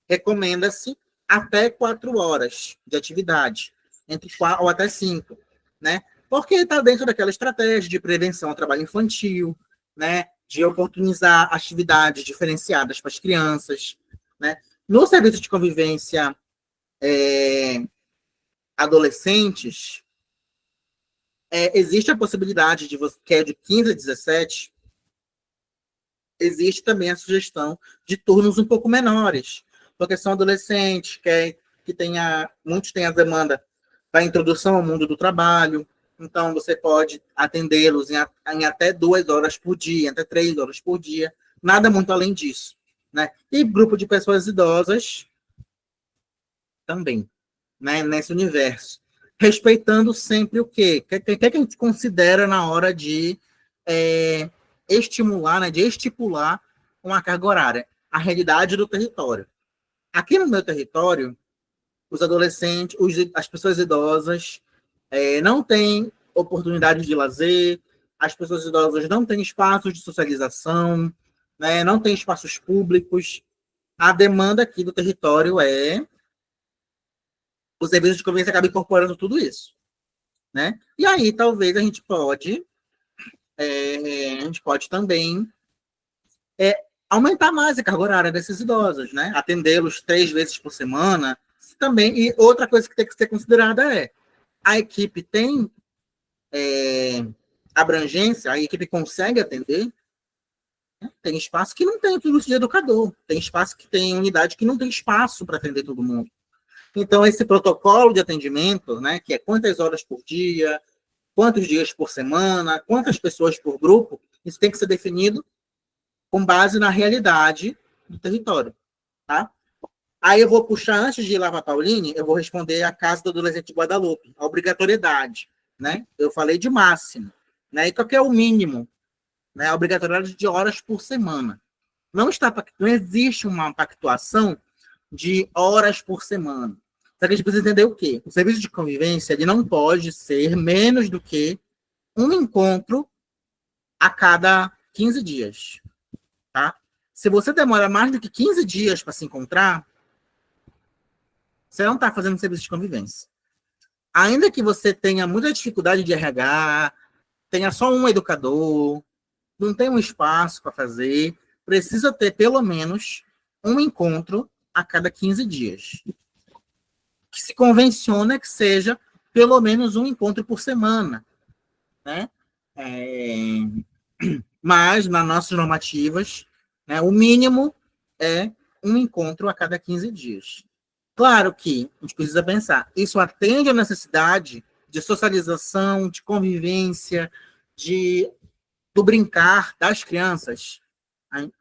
recomenda-se até 4 horas de atividade, entre 4 ou até 5, né? Porque está dentro daquela estratégia de prevenção ao trabalho infantil, né? De oportunizar atividades diferenciadas para as crianças, né? No serviço de convivência adolescentes, existe a possibilidade de você, que é de 15 a 17, existe também a sugestão de turnos um pouco menores, porque são adolescentes muitos têm a demanda da introdução ao mundo do trabalho, então você pode atendê-los em até 2 horas por dia, até 3 horas por dia, nada muito além disso, né? E grupo de pessoas idosas também, né, nesse universo, respeitando sempre o quê? O que a gente considera na hora de estimular, né, de estipular uma carga horária? A realidade do território. Aqui no meu território, os adolescentes, as pessoas idosas não têm oportunidade de lazer, as pessoas idosas não têm espaços de socialização, né, não têm espaços públicos. A demanda aqui do território o serviço de convivência acaba incorporando tudo isso, né? E aí, talvez, a gente pode também aumentar mais a carga horária desses idosos, né? Atendê-los 3 vezes por semana também. E outra coisa que tem que ser considerada a equipe tem abrangência, a equipe consegue atender, né? Tem espaço que não tem tudo de educador, tem espaço que tem unidade que não tem espaço para atender todo mundo. Então, esse protocolo de atendimento, né, que é quantas horas por dia, quantos dias por semana, quantas pessoas por grupo, isso tem que ser definido com base na realidade do território, tá? Aí eu vou puxar, antes de ir lá para a Pauline, eu vou responder a Casa do Adolescente de Guadalupe, a obrigatoriedade, né? Eu falei de máximo, né? E qual que é o mínimo? Né? A obrigatoriedade de horas por semana. Não existe uma pactuação de horas por semana. Só que a gente precisa entender o quê? O serviço de convivência ele não pode ser menos do que um encontro a cada 15 dias. Tá? Se você demora mais do que 15 dias para se encontrar, você não está fazendo serviço de convivência. Ainda que você tenha muita dificuldade de RH, tenha só um educador, não tem um espaço para fazer, precisa ter pelo menos um encontro a cada 15 dias. Que se convenciona que seja pelo menos um encontro por semana. Né? Mas, nas nossas normativas, né, o mínimo é um encontro a cada 15 dias. Claro que a gente precisa pensar, isso atende à necessidade de socialização, de convivência, do brincar das crianças?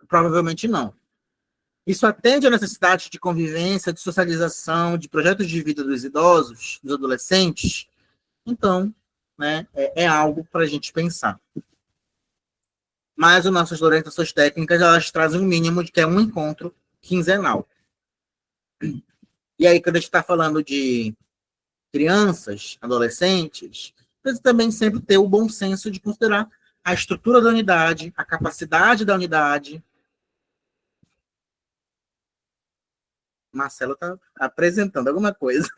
Provavelmente não. Isso atende à necessidade de convivência, de socialização, de projetos de vida dos idosos, dos adolescentes? Então, né, é algo para a gente pensar. Mas as nossas orientações técnicas, elas trazem um mínimo de que é um encontro quinzenal. E aí, quando a gente está falando de crianças, adolescentes, precisa também sempre ter o bom senso de considerar a estrutura da unidade, a capacidade da unidade. Marcelo está apresentando alguma coisa.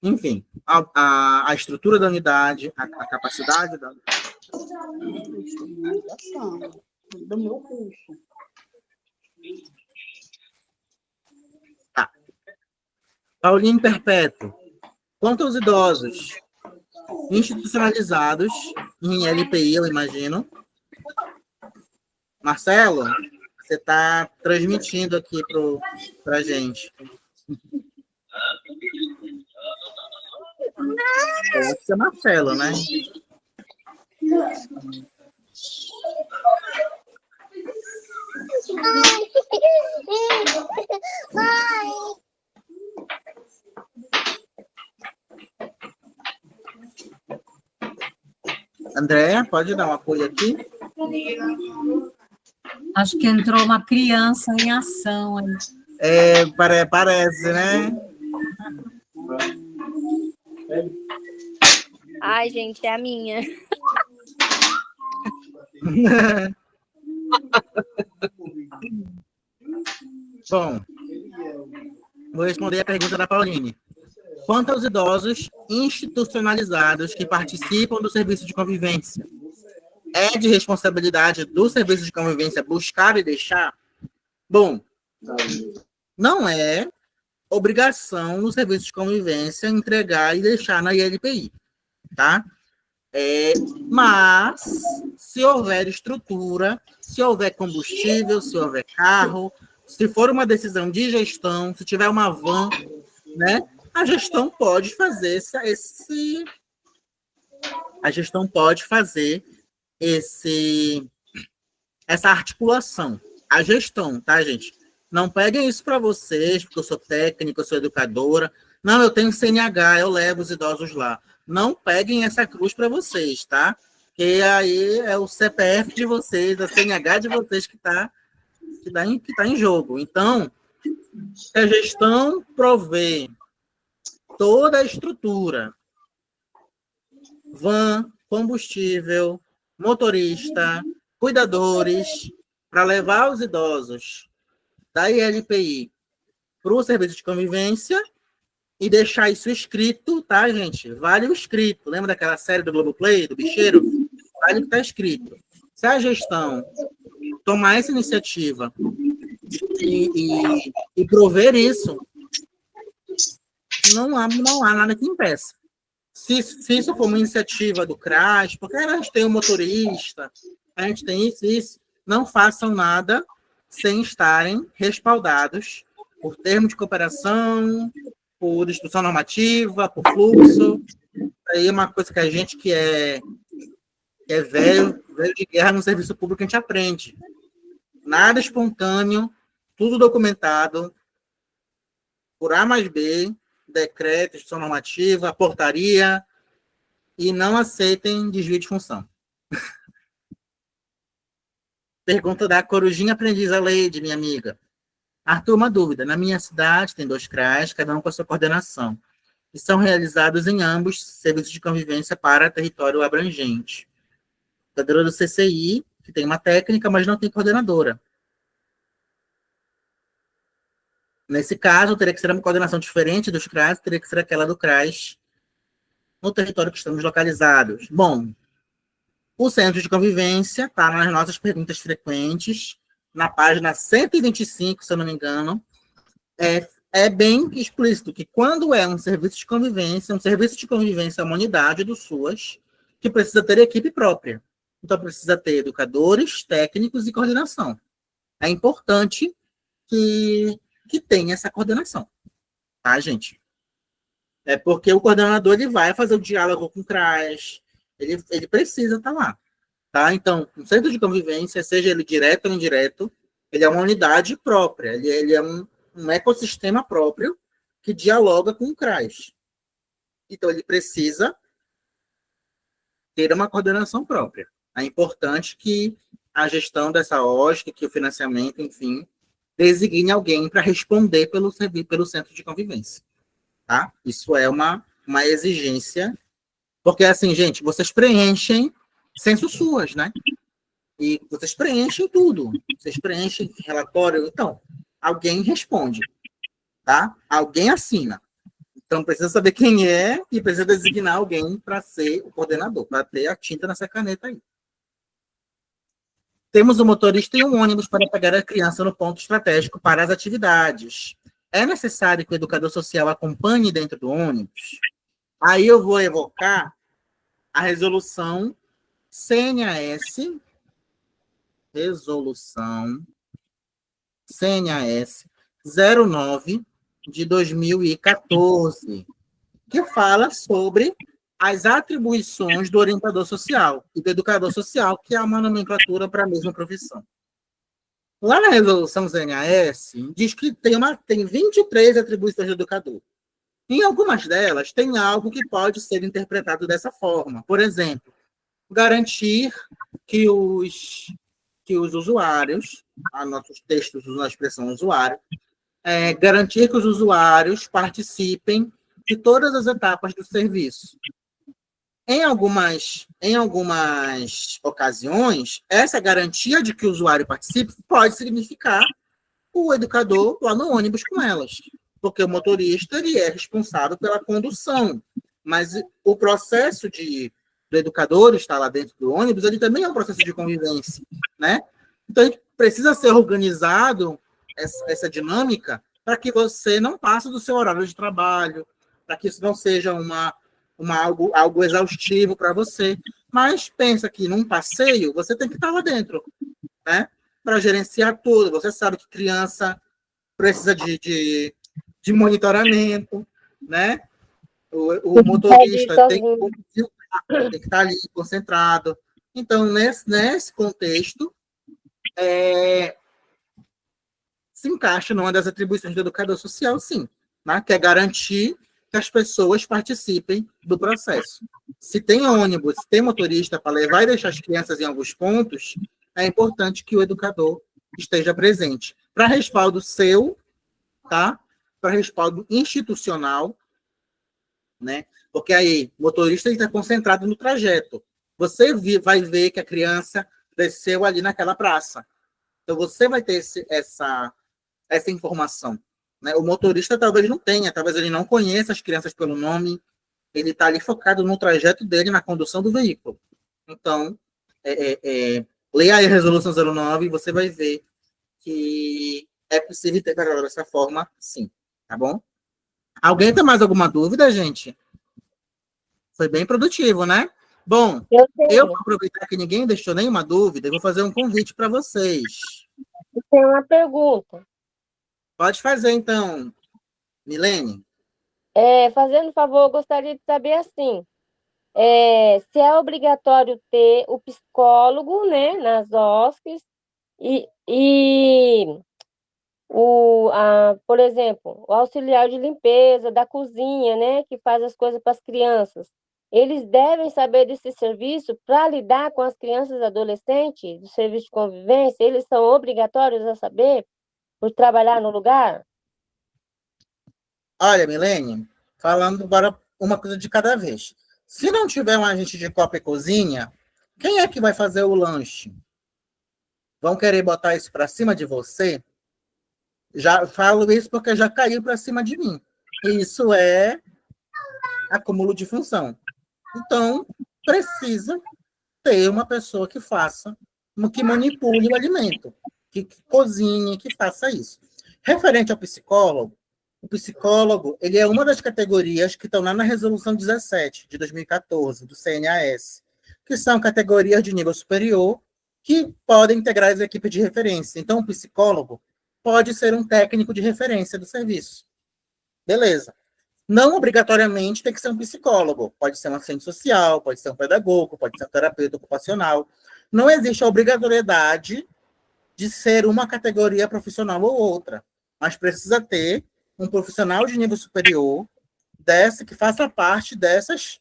Enfim, a estrutura da unidade, a capacidade da unidade. Do meu curso. Tá. Paulinho Perpétuo. Quanto aos idosos institucionalizados em LPI, eu imagino. Marcelo, você está transmitindo aqui para a gente. Acho que é Marcelo, né? Andréa, pode dar um apoio aqui? Acho que entrou uma criança em ação aí. Parece, né? Ai, gente, é a minha. Bom, vou responder a pergunta da Pauline. Quanto aos idosos institucionalizados que participam do serviço de convivência, é de responsabilidade do serviço de convivência buscar e deixar? Bom, não é obrigação do serviço de convivência entregar e deixar na ILPI, tá? Mas, se houver estrutura, se houver combustível, se houver carro, se for uma decisão de gestão, se tiver uma van, né? A gestão pode fazer essa articulação. A gestão, tá, gente? Não peguem isso para vocês, porque eu sou técnica, eu sou educadora. Não, eu tenho CNH, eu levo os idosos lá. Não peguem essa cruz para vocês, tá? Porque aí é o CPF de vocês, a CNH de vocês que tá em jogo. Então, a gestão provê toda a estrutura, van, combustível, motorista, cuidadores, para levar os idosos da ILPI para o serviço de convivência e deixar isso escrito, tá, gente? Vale o escrito. Lembra daquela série do Globoplay, do Bicheiro? Vale o que está escrito. Se a gestão tomar essa iniciativa e prover isso, não há nada que impeça. Se isso for uma iniciativa do CRAS, porque a gente tem um motorista, a gente tem isso, não façam nada sem estarem respaldados por termo de cooperação, por instrução normativa, por fluxo. Aí é uma coisa que a gente que é velho de guerra no serviço público, a gente aprende. Nada espontâneo, tudo documentado, por A mais B, decreto, instrução normativa, portaria, e não aceitem desvio de função. Pergunta da Corujinha Aprendiz a Leide, minha amiga. Arthur, uma dúvida. Na minha cidade tem 2 CRAs, cada um com a sua coordenação, e são realizados em ambos serviços de convivência para território abrangente. Coordenadora do CCI, que tem uma técnica, mas não tem coordenadora. Nesse caso, teria que ser uma coordenação diferente dos CRAs, teria que ser aquela do CRAS no território que estamos localizados. Bom, o centro de convivência está nas nossas perguntas frequentes, na página 125, se eu não me engano, é bem explícito que quando é um serviço de convivência é uma unidade do SUAS que precisa ter equipe própria. Então, precisa ter educadores, técnicos e coordenação. É importante que tenha essa coordenação, tá, gente? É porque o coordenador ele vai fazer o diálogo com o CRAS, ele precisa estar lá, tá? Então, o centro de convivência, seja ele direto ou indireto, ele é uma unidade própria, ele é um ecossistema próprio que dialoga com o CRAS. Então, ele precisa ter uma coordenação própria. É importante que a gestão dessa OSC, que o financiamento, enfim, designe alguém para responder pelo centro de convivência. Tá? Isso é uma exigência, porque assim, gente, vocês preenchem censo SUAS, né? E vocês preenchem tudo. Vocês preenchem relatório, então, alguém responde, tá? Alguém assina. Então, precisa saber quem é e precisa designar alguém para ser o coordenador, para ter a tinta nessa caneta aí. Temos um motorista e um ônibus para pegar a criança no ponto estratégico para as atividades. É necessário que o educador social acompanhe dentro do ônibus? Aí eu vou evocar a resolução CNAS, resolução CNAS 09 de 2014, que fala sobre as atribuições do orientador social e do educador social, que é uma nomenclatura para a mesma profissão. Lá na resolução CNAS, diz que tem 23 atribuições do educador. Em algumas delas, tem algo que pode ser interpretado dessa forma. Por exemplo, garantir que os usuários, nossos textos usam a expressão usuário, garantir que os usuários participem de todas as etapas do serviço. Em algumas ocasiões, essa garantia de que o usuário participe pode significar o educador lá no ônibus com elas, porque o motorista ele é responsável pela condução, mas o processo do educador estar lá dentro do ônibus, ele também é um processo de convivência, né? Então, precisa ser organizado essa dinâmica para que você não passe do seu horário de trabalho, para que isso não seja algo exaustivo para você. Mas pensa que num passeio, você tem que estar lá dentro, né? Para gerenciar tudo. Você sabe que criança precisa de monitoramento, né? O motorista tem que estar ali concentrado. Então, nesse contexto, se encaixa numa das atribuições do educador social, sim, né? Que é garantir que as pessoas participem do processo. Se tem ônibus, se tem motorista para levar e deixar as crianças em alguns pontos, é importante que o educador esteja presente. Para respaldo seu, tá? Para respaldo institucional, né? Porque aí o motorista está concentrado no trajeto. Você vai ver que a criança desceu ali naquela praça. Então, você vai ter essa informação. Né? O motorista talvez não tenha, talvez ele não conheça as crianças pelo nome, ele está ali focado no trajeto dele, na condução do veículo. Então, leia aí a resolução 09 e você vai ver que é possível interpretar dessa forma, sim. Tá bom? Alguém tem mais alguma dúvida, gente? Foi bem produtivo, né? Bom, eu vou aproveitar que ninguém deixou nenhuma dúvida e vou fazer um convite para vocês. Eu tenho uma pergunta. Pode fazer, então, Milene. Fazendo favor, eu gostaria de saber assim, se é obrigatório ter o psicólogo, né, nas OSCs, e por exemplo, o auxiliar de limpeza da cozinha, né, que faz as coisas para as crianças. Eles devem saber desse serviço para lidar com as crianças e adolescentes, do serviço de convivência, eles são obrigatórios a saber por trabalhar no lugar? Olha, Milene, falando agora uma coisa de cada vez. Se não tiver um agente de copa e cozinha, quem é que vai fazer o lanche? Vão querer botar isso para cima de você? Já falo isso porque já caiu para cima de mim. Isso é acúmulo de função. Então, precisa ter uma pessoa que faça, que manipule o alimento, que cozinhe, que faça isso. Referente ao psicólogo, o psicólogo, ele é uma das categorias que estão lá na Resolução 17, de 2014, do CNAS, que são categorias de nível superior que podem integrar as equipes de referência. Então, o psicólogo pode ser um técnico de referência do serviço. Beleza. Não obrigatoriamente tem que ser um psicólogo. Pode ser um assistente social, pode ser um pedagogo, pode ser um terapeuta ocupacional. Não existe a obrigatoriedade de ser uma categoria profissional ou outra, mas precisa ter um profissional de nível superior que faça parte dessas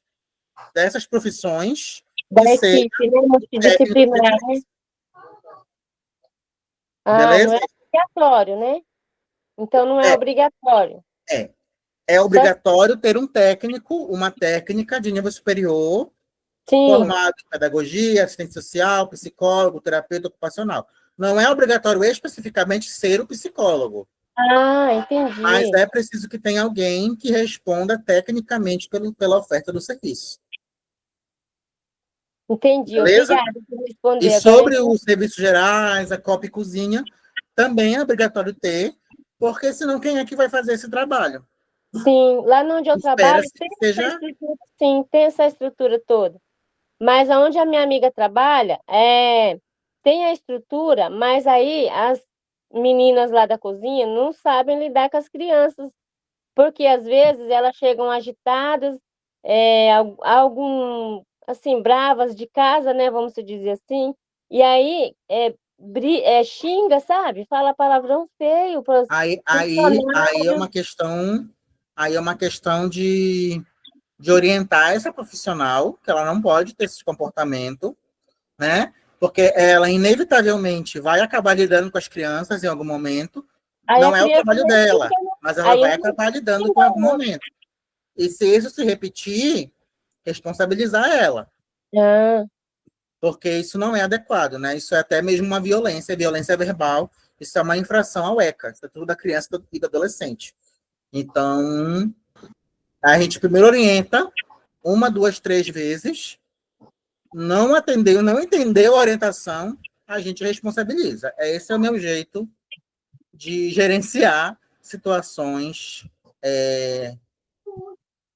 profissões da equipe, né, multidisciplinar. Beleza? Não é obrigatório, né? Então não é obrigatório. É obrigatório ter um técnico, uma técnica de nível superior, formado em pedagogia, assistente social, psicólogo, terapeuta ocupacional. Não é obrigatório especificamente ser o psicólogo. Entendi. Mas é preciso que tenha alguém que responda tecnicamente pela oferta do serviço. Entendi, beleza? Obrigada por responder. E sobre os serviços gerais, a copa e cozinha, também é obrigatório ter, porque senão quem é que vai fazer esse trabalho? Sim, lá onde eu trabalho tem essa estrutura toda. Mas onde a minha amiga trabalha, tem a estrutura, mas aí as meninas lá da cozinha não sabem lidar com as crianças, porque às vezes elas chegam agitadas, assim, bravas de casa, né, vamos dizer assim, e aí xinga, sabe? Fala palavrão feio. Aí é uma questão de orientar essa profissional, que ela não pode ter esse comportamento, né? Porque ela inevitavelmente vai acabar lidando com as crianças em algum momento. Não é o trabalho dela, mas ela vai acabar lidando com algum momento. E se isso se repetir, responsabilizar ela. Porque isso não é adequado, né? Isso é até mesmo uma violência verbal, isso é uma infração ao ECA, Estatuto da Criança e do Adolescente. Então, a gente primeiro orienta 1, 2, 3 vezes, não entendeu a orientação, a gente responsabiliza. Esse é o meu jeito de gerenciar situações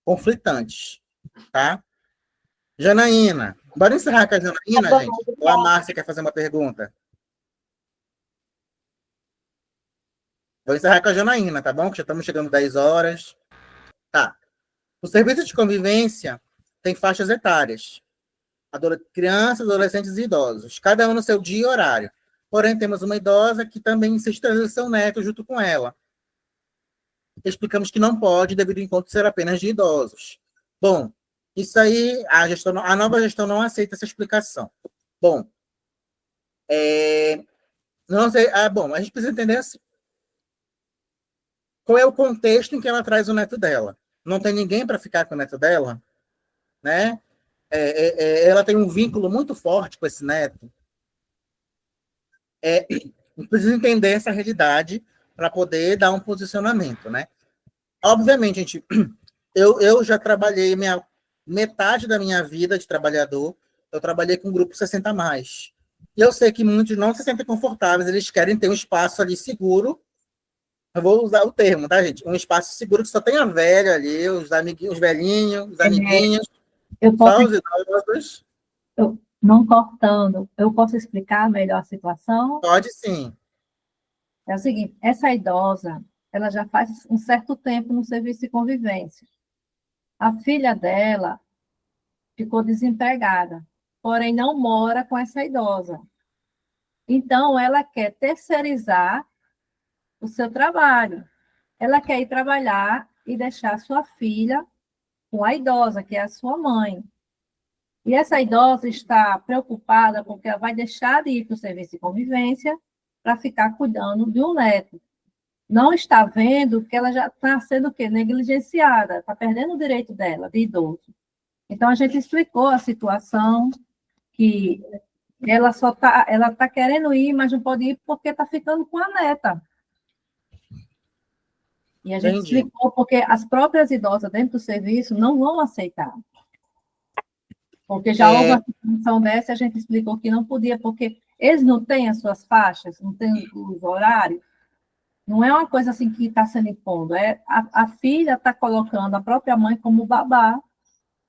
conflitantes, tá? Janaína, bora encerrar com a Janaína, gente? Ou a Márcia quer fazer uma pergunta? Vou encerrar com a Janaína, tá bom? Que já estamos chegando 10 horas. Tá. O serviço de convivência tem faixas etárias. Crianças, adolescentes e idosos. Cada um no seu dia e horário. Porém, temos uma idosa que também insiste em trazer seu neto junto com ela. Explicamos que não pode, devido ao encontro ser apenas de idosos. Bom, isso aí, a nova gestão não aceita essa explicação. Bom, não sei, bom, a gente precisa entender assim. Qual é o contexto em que ela traz o neto dela? Não tem ninguém para ficar com o neto dela, né? Ela tem um vínculo muito forte com esse neto. Precisa entender essa realidade para poder dar um posicionamento, né? Obviamente, gente, eu já trabalhei metade da minha vida de trabalhador, eu trabalhei com um grupo 60+. E eu sei que muitos não se sentem confortáveis, eles querem ter um espaço ali seguro. Eu vou usar o termo, tá, gente? Um espaço seguro que só tenha velho ali, os amiguinhos, os velhinhos, os amiguinhos, só os idosos. Não cortando, eu posso explicar melhor a situação? Pode sim. É o seguinte, essa idosa, ela já faz um certo tempo no serviço de convivência. A filha dela ficou desempregada, porém não mora com essa idosa. Então, ela quer terceirizar o seu trabalho. Ela quer ir trabalhar e deixar sua filha com a idosa, que é a sua mãe. E essa idosa está preocupada porque ela vai deixar de ir para o serviço de convivência para ficar cuidando de um neto. Não está vendo que ela já está sendo o quê? Negligenciada, está perdendo o direito dela, de idoso. Então, a gente explicou a situação, que ela tá querendo ir, mas não pode ir porque está ficando com a neta. E a gente Entendi. explicou porque as próprias idosas dentro do serviço não vão aceitar. Porque já houve uma situação dessa, a gente explicou que não podia, porque eles não têm as suas faixas, não têm os horários. Não é uma coisa assim que está sendo impondo. A filha está colocando a própria mãe como babá,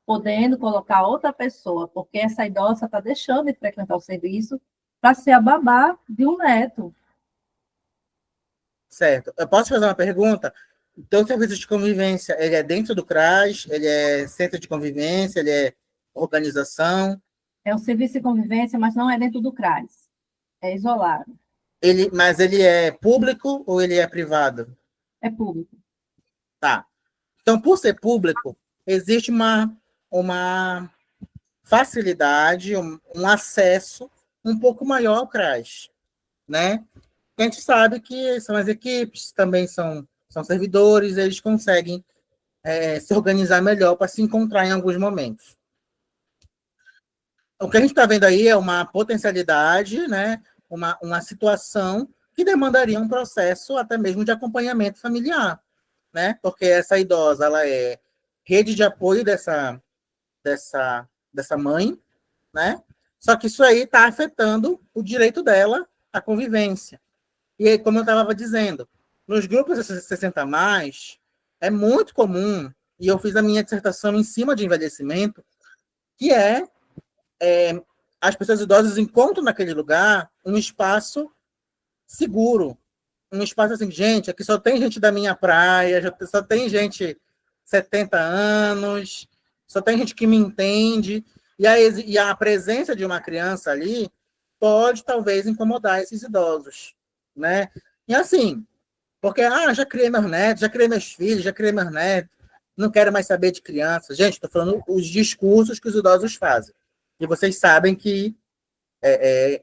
podendo colocar outra pessoa, porque essa idosa está deixando de frequentar o serviço para ser a babá de um neto. Certo. Eu posso fazer uma pergunta? Então, o serviço de convivência, ele é dentro do CRAS, ele é centro de convivência, ele é organização? É um serviço de convivência, mas não é dentro do CRAS. É isolado. Mas ele é público ou ele é privado? É público. Tá. Então, por ser público, existe uma facilidade, um acesso um pouco maior ao CRAS, né? A gente sabe que são as equipes, também são servidores, eles conseguem se organizar melhor para se encontrar em alguns momentos. O que a gente está vendo aí é uma potencialidade, né? Uma situação que demandaria um processo até mesmo de acompanhamento familiar, né? Porque essa idosa, ela é rede de apoio dessa mãe, né? Só que isso aí está afetando o direito dela à convivência. E aí, como eu estava dizendo, nos grupos 60+, é muito comum, e eu fiz a minha dissertação em cima de envelhecimento, que as pessoas idosas encontram naquele lugar um espaço seguro, um espaço assim, gente, aqui só tem gente da minha praia, só tem gente 70 anos, só tem gente que me entende, e a presença de uma criança ali pode, talvez, incomodar esses idosos, né? E assim, porque, já criei meus netos, já criei meus filhos, já criei meus netos, não quero mais saber de criança. Gente, estou falando os discursos que os idosos fazem. E vocês sabem que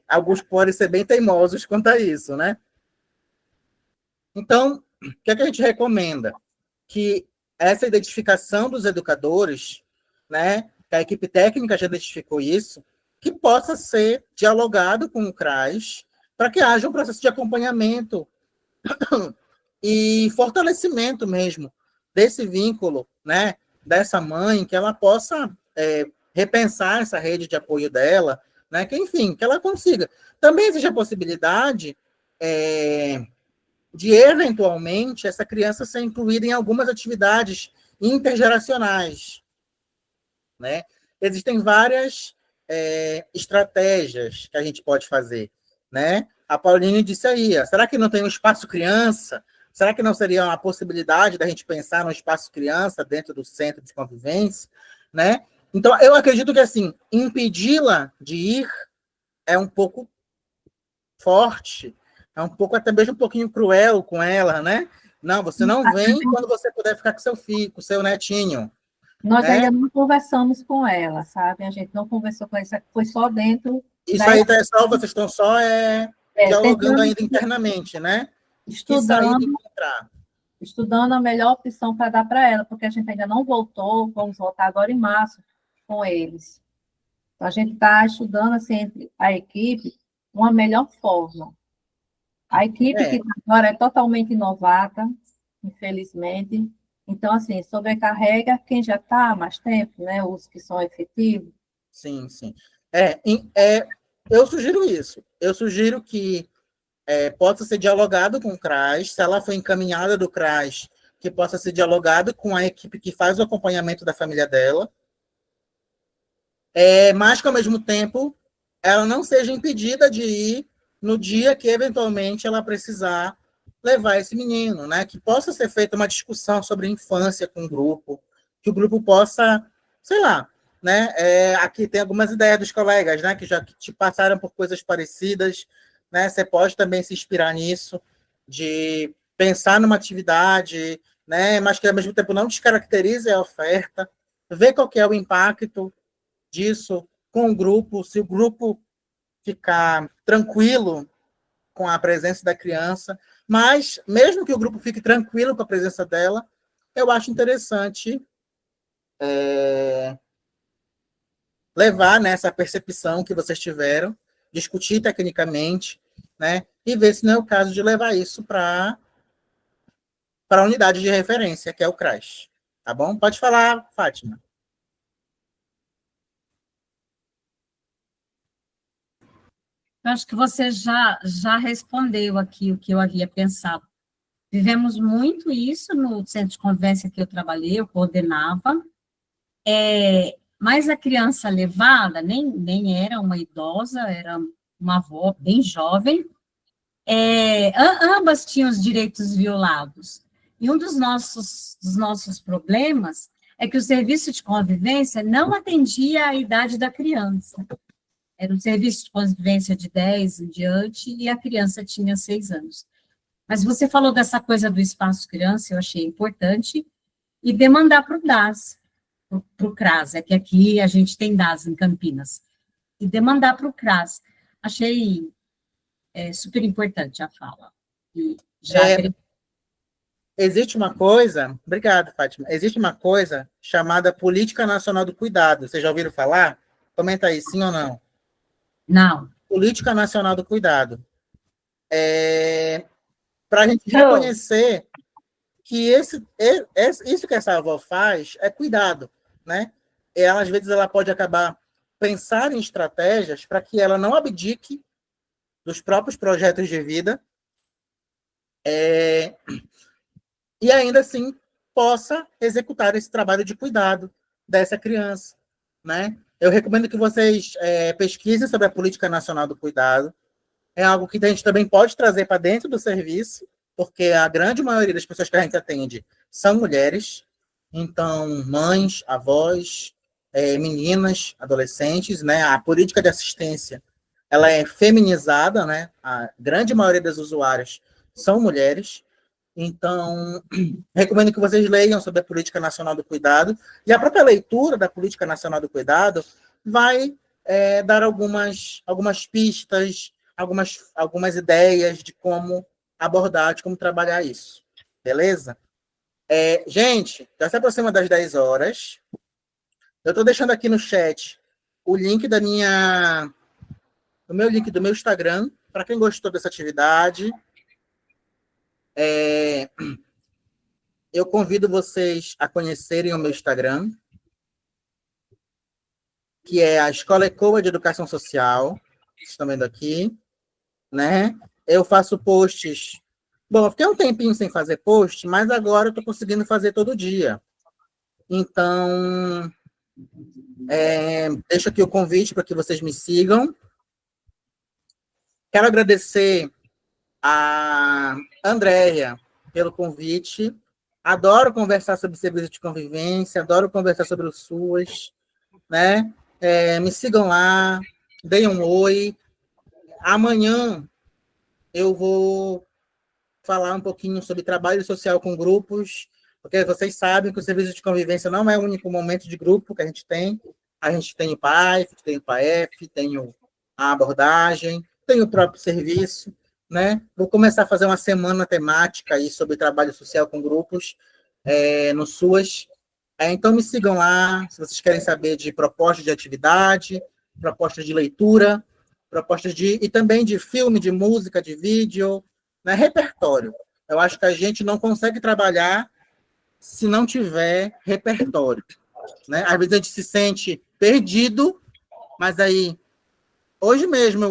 alguns podem ser bem teimosos quanto a isso, né? Então, o que é que a gente recomenda? Que essa identificação dos educadores, né, que a equipe técnica já identificou isso, que possa ser dialogado com o CRAS, para que haja um processo de acompanhamento e fortalecimento mesmo desse vínculo, né, dessa mãe, que ela possa repensar essa rede de apoio dela, né, que, enfim, que ela consiga. Também existe a possibilidade de, eventualmente, essa criança ser incluída em algumas atividades intergeracionais, né? Existem várias estratégias que a gente pode fazer, né? A Pauline disse aí, será que não tem um espaço criança? Será que não seria uma possibilidade da gente pensar no espaço criança dentro do centro de convivência, né? Então, eu acredito que, assim, impedi-la de ir é um pouco forte, é um pouco, até mesmo um pouquinho cruel com ela, né? Não, você não vem quando você puder ficar com seu filho, com seu netinho. Nós né? ainda não conversamos com ela, sabe? A gente não conversou com ela, foi só dentro... Isso aí, vocês estão só dialogando ainda internamente, né? Estudando a melhor opção para dar para ela, porque a gente ainda não voltou, vamos voltar agora em março com eles. Então, a gente está estudando, assim, entre a equipe, uma melhor forma. A equipe que agora é totalmente novata, infelizmente. Então, assim, sobrecarrega quem já está há mais tempo, né? Os que são efetivos. Sim, sim. Eu sugiro isso. Eu sugiro que possa ser dialogado com o CRAS, se ela for encaminhada do CRAS, que possa ser dialogado com a equipe que faz o acompanhamento da família dela, mas que, ao mesmo tempo, ela não seja impedida de ir no dia que, eventualmente, ela precisar levar esse menino, né? Que possa ser feita uma discussão sobre infância com o grupo, que o grupo possa, sei lá, né? Aqui tem algumas ideias dos colegas, né? Que já te passaram por coisas parecidas, né? Você pode também se inspirar nisso, de pensar numa atividade, né? Mas que ao mesmo tempo não descaracterize a oferta, ver qual que é o impacto disso com o grupo, se o grupo ficar tranquilo com a presença da criança, mas mesmo que o grupo fique tranquilo com a presença dela, eu acho interessante levar nessa percepção que vocês tiveram, discutir tecnicamente, né, e ver se não é o caso de levar isso para a unidade de referência, que é o CRAS. Tá bom? Pode falar, Fátima. Eu acho que você já respondeu aqui o que eu havia pensado. Vivemos muito isso no centro de convivência que eu trabalhei, eu coordenava, mas a criança levada nem era uma idosa, era uma avó bem jovem, ambas tinham os direitos violados. E um dos nossos problemas é que o serviço de convivência não atendia à idade da criança. Era um serviço de convivência de 10 em diante, e a criança tinha 6 anos. Mas você falou dessa coisa do espaço criança, eu achei importante, e demandar para o DAS, para o CRAS, que aqui a gente tem DAS em Campinas, e demandar para o CRAS. Achei super importante a fala. E já existe uma coisa, obrigado, Fátima, existe uma coisa chamada Política Nacional do Cuidado. Vocês já ouviram falar? Comenta aí, sim ou não? Não. Política Nacional do Cuidado. Para a gente reconhecer que isso que essa avó faz é cuidado, né? Ela, às vezes, ela pode acabar pensar em estratégias para que ela não abdique dos próprios projetos de vida e ainda assim possa executar esse trabalho de cuidado dessa criança, né? Eu recomendo que vocês pesquisem sobre a Política Nacional do Cuidado. É algo que a gente também pode trazer para dentro do serviço, porque a grande maioria das pessoas que a gente atende são mulheres, então mães, avós, meninas, adolescentes, né? A política de assistência, ela é feminizada, né? A grande maioria das usuárias são mulheres, então recomendo que vocês leiam sobre a Política Nacional do Cuidado, e a própria leitura da Política Nacional do Cuidado vai dar algumas pistas, algumas ideias de como abordar, de como trabalhar isso. Beleza? Gente, já se aproxima das 10 horas. Eu estou deixando aqui no chat o link do meu Instagram, para quem gostou dessa atividade. Eu convido vocês a conhecerem o meu Instagram, que é a Escola ECOA de Educação Social. Vocês estão vendo aqui, né? Eu faço posts. Bom, eu fiquei um tempinho sem fazer post, mas agora eu estou conseguindo fazer todo dia. Então, deixo aqui o convite para que vocês me sigam. Quero agradecer a Andréia pelo convite. Adoro conversar sobre serviço de convivência, adoro conversar sobre o SUAS, né? Me sigam lá, deem um oi. Amanhã eu vou falar um pouquinho sobre trabalho social com grupos, porque vocês sabem que o serviço de convivência não é o único momento de grupo que a gente tem. A gente tem o PAEF, tem o PAEF, tem a abordagem, tem o próprio serviço, né? Vou começar a fazer uma semana temática aí sobre trabalho social com grupos no SUAS. Então, me sigam lá, se vocês querem saber de propostas de atividade, propostas de leitura, e também de filme, de música, de vídeo, né? Repertório. Eu acho que a gente não consegue trabalhar se não tiver repertório, né? Às vezes a gente se sente perdido, mas aí, hoje mesmo,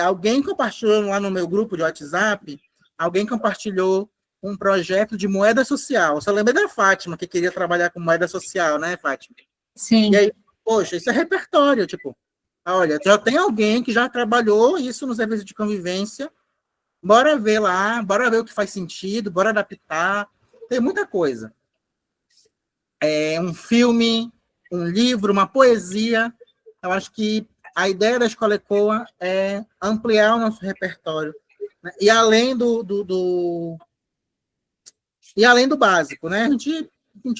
alguém compartilhou lá no meu grupo de WhatsApp, alguém compartilhou um projeto de moeda social. Eu só lembrei da Fátima, que queria trabalhar com moeda social, né, Fátima? Sim. E aí, poxa, isso é repertório, tipo, olha, já tem alguém que já trabalhou isso no serviço de convivência Bora ver lá, bora ver o que faz sentido, bora adaptar. Tem muita coisa. Um filme, um livro, uma poesia. Eu acho que a ideia da Escola ECOA é ampliar o nosso repertório, né? E além e além do básico, né? A gente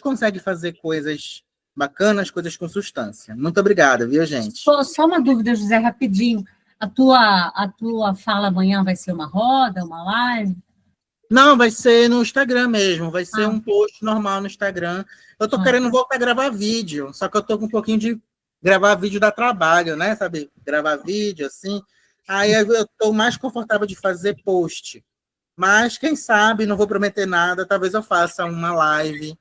consegue fazer coisas bacanas, coisas com substância. Muito obrigada, viu, gente? Só uma dúvida, José, rapidinho. A tua fala amanhã vai ser uma roda, uma live? Não, vai ser no Instagram mesmo, vai ser um post normal no Instagram. Eu tô querendo voltar a gravar vídeo, só que eu tô com um pouquinho de gravar vídeo dá trabalho, né? Sabe? Gravar vídeo, assim. Aí eu tô mais confortável de fazer post. Mas, quem sabe, não vou prometer nada, talvez eu faça uma live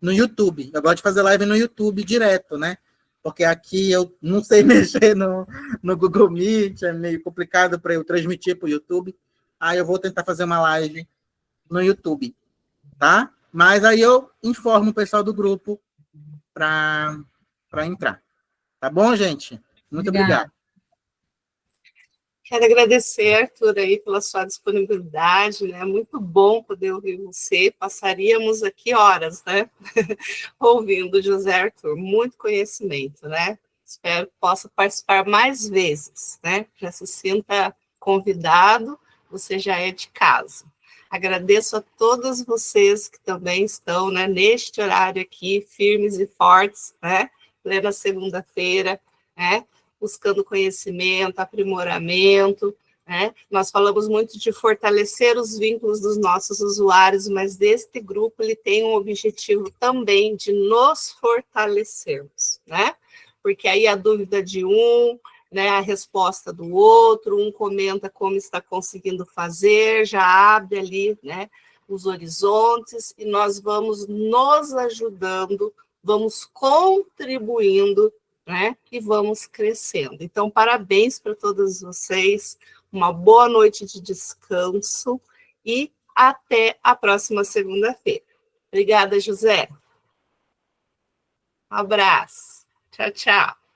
no YouTube. Eu gosto de fazer live no YouTube direto, né? Porque aqui eu não sei mexer no Google Meet, é meio complicado para eu transmitir para o YouTube. Aí eu vou tentar fazer uma live no YouTube, tá? Mas aí eu informo o pessoal do grupo para entrar. Tá bom, gente? Muito obrigado. Quero agradecer, Arthur, aí pela sua disponibilidade, né? Muito bom poder ouvir você. Passaríamos aqui horas, né? Ouvindo José Arthur. Muito conhecimento, né? Espero que possa participar mais vezes, né? Já se sinta convidado, você já é de casa. Agradeço a todos vocês que também estão, né, neste horário aqui, firmes e fortes, né? Plena segunda-feira, né? Buscando conhecimento, aprimoramento, né? Nós falamos muito de fortalecer os vínculos dos nossos usuários, mas este grupo ele tem um objetivo também de nos fortalecermos, né? Porque aí a dúvida de um, né, a resposta do outro, um comenta como está conseguindo fazer, já abre ali, né, os horizontes, e nós vamos nos ajudando, vamos contribuindo, né, e vamos crescendo. Então, parabéns para todos vocês, uma boa noite de descanso e até a próxima segunda-feira. Obrigada, José. Um abraço. Tchau, tchau.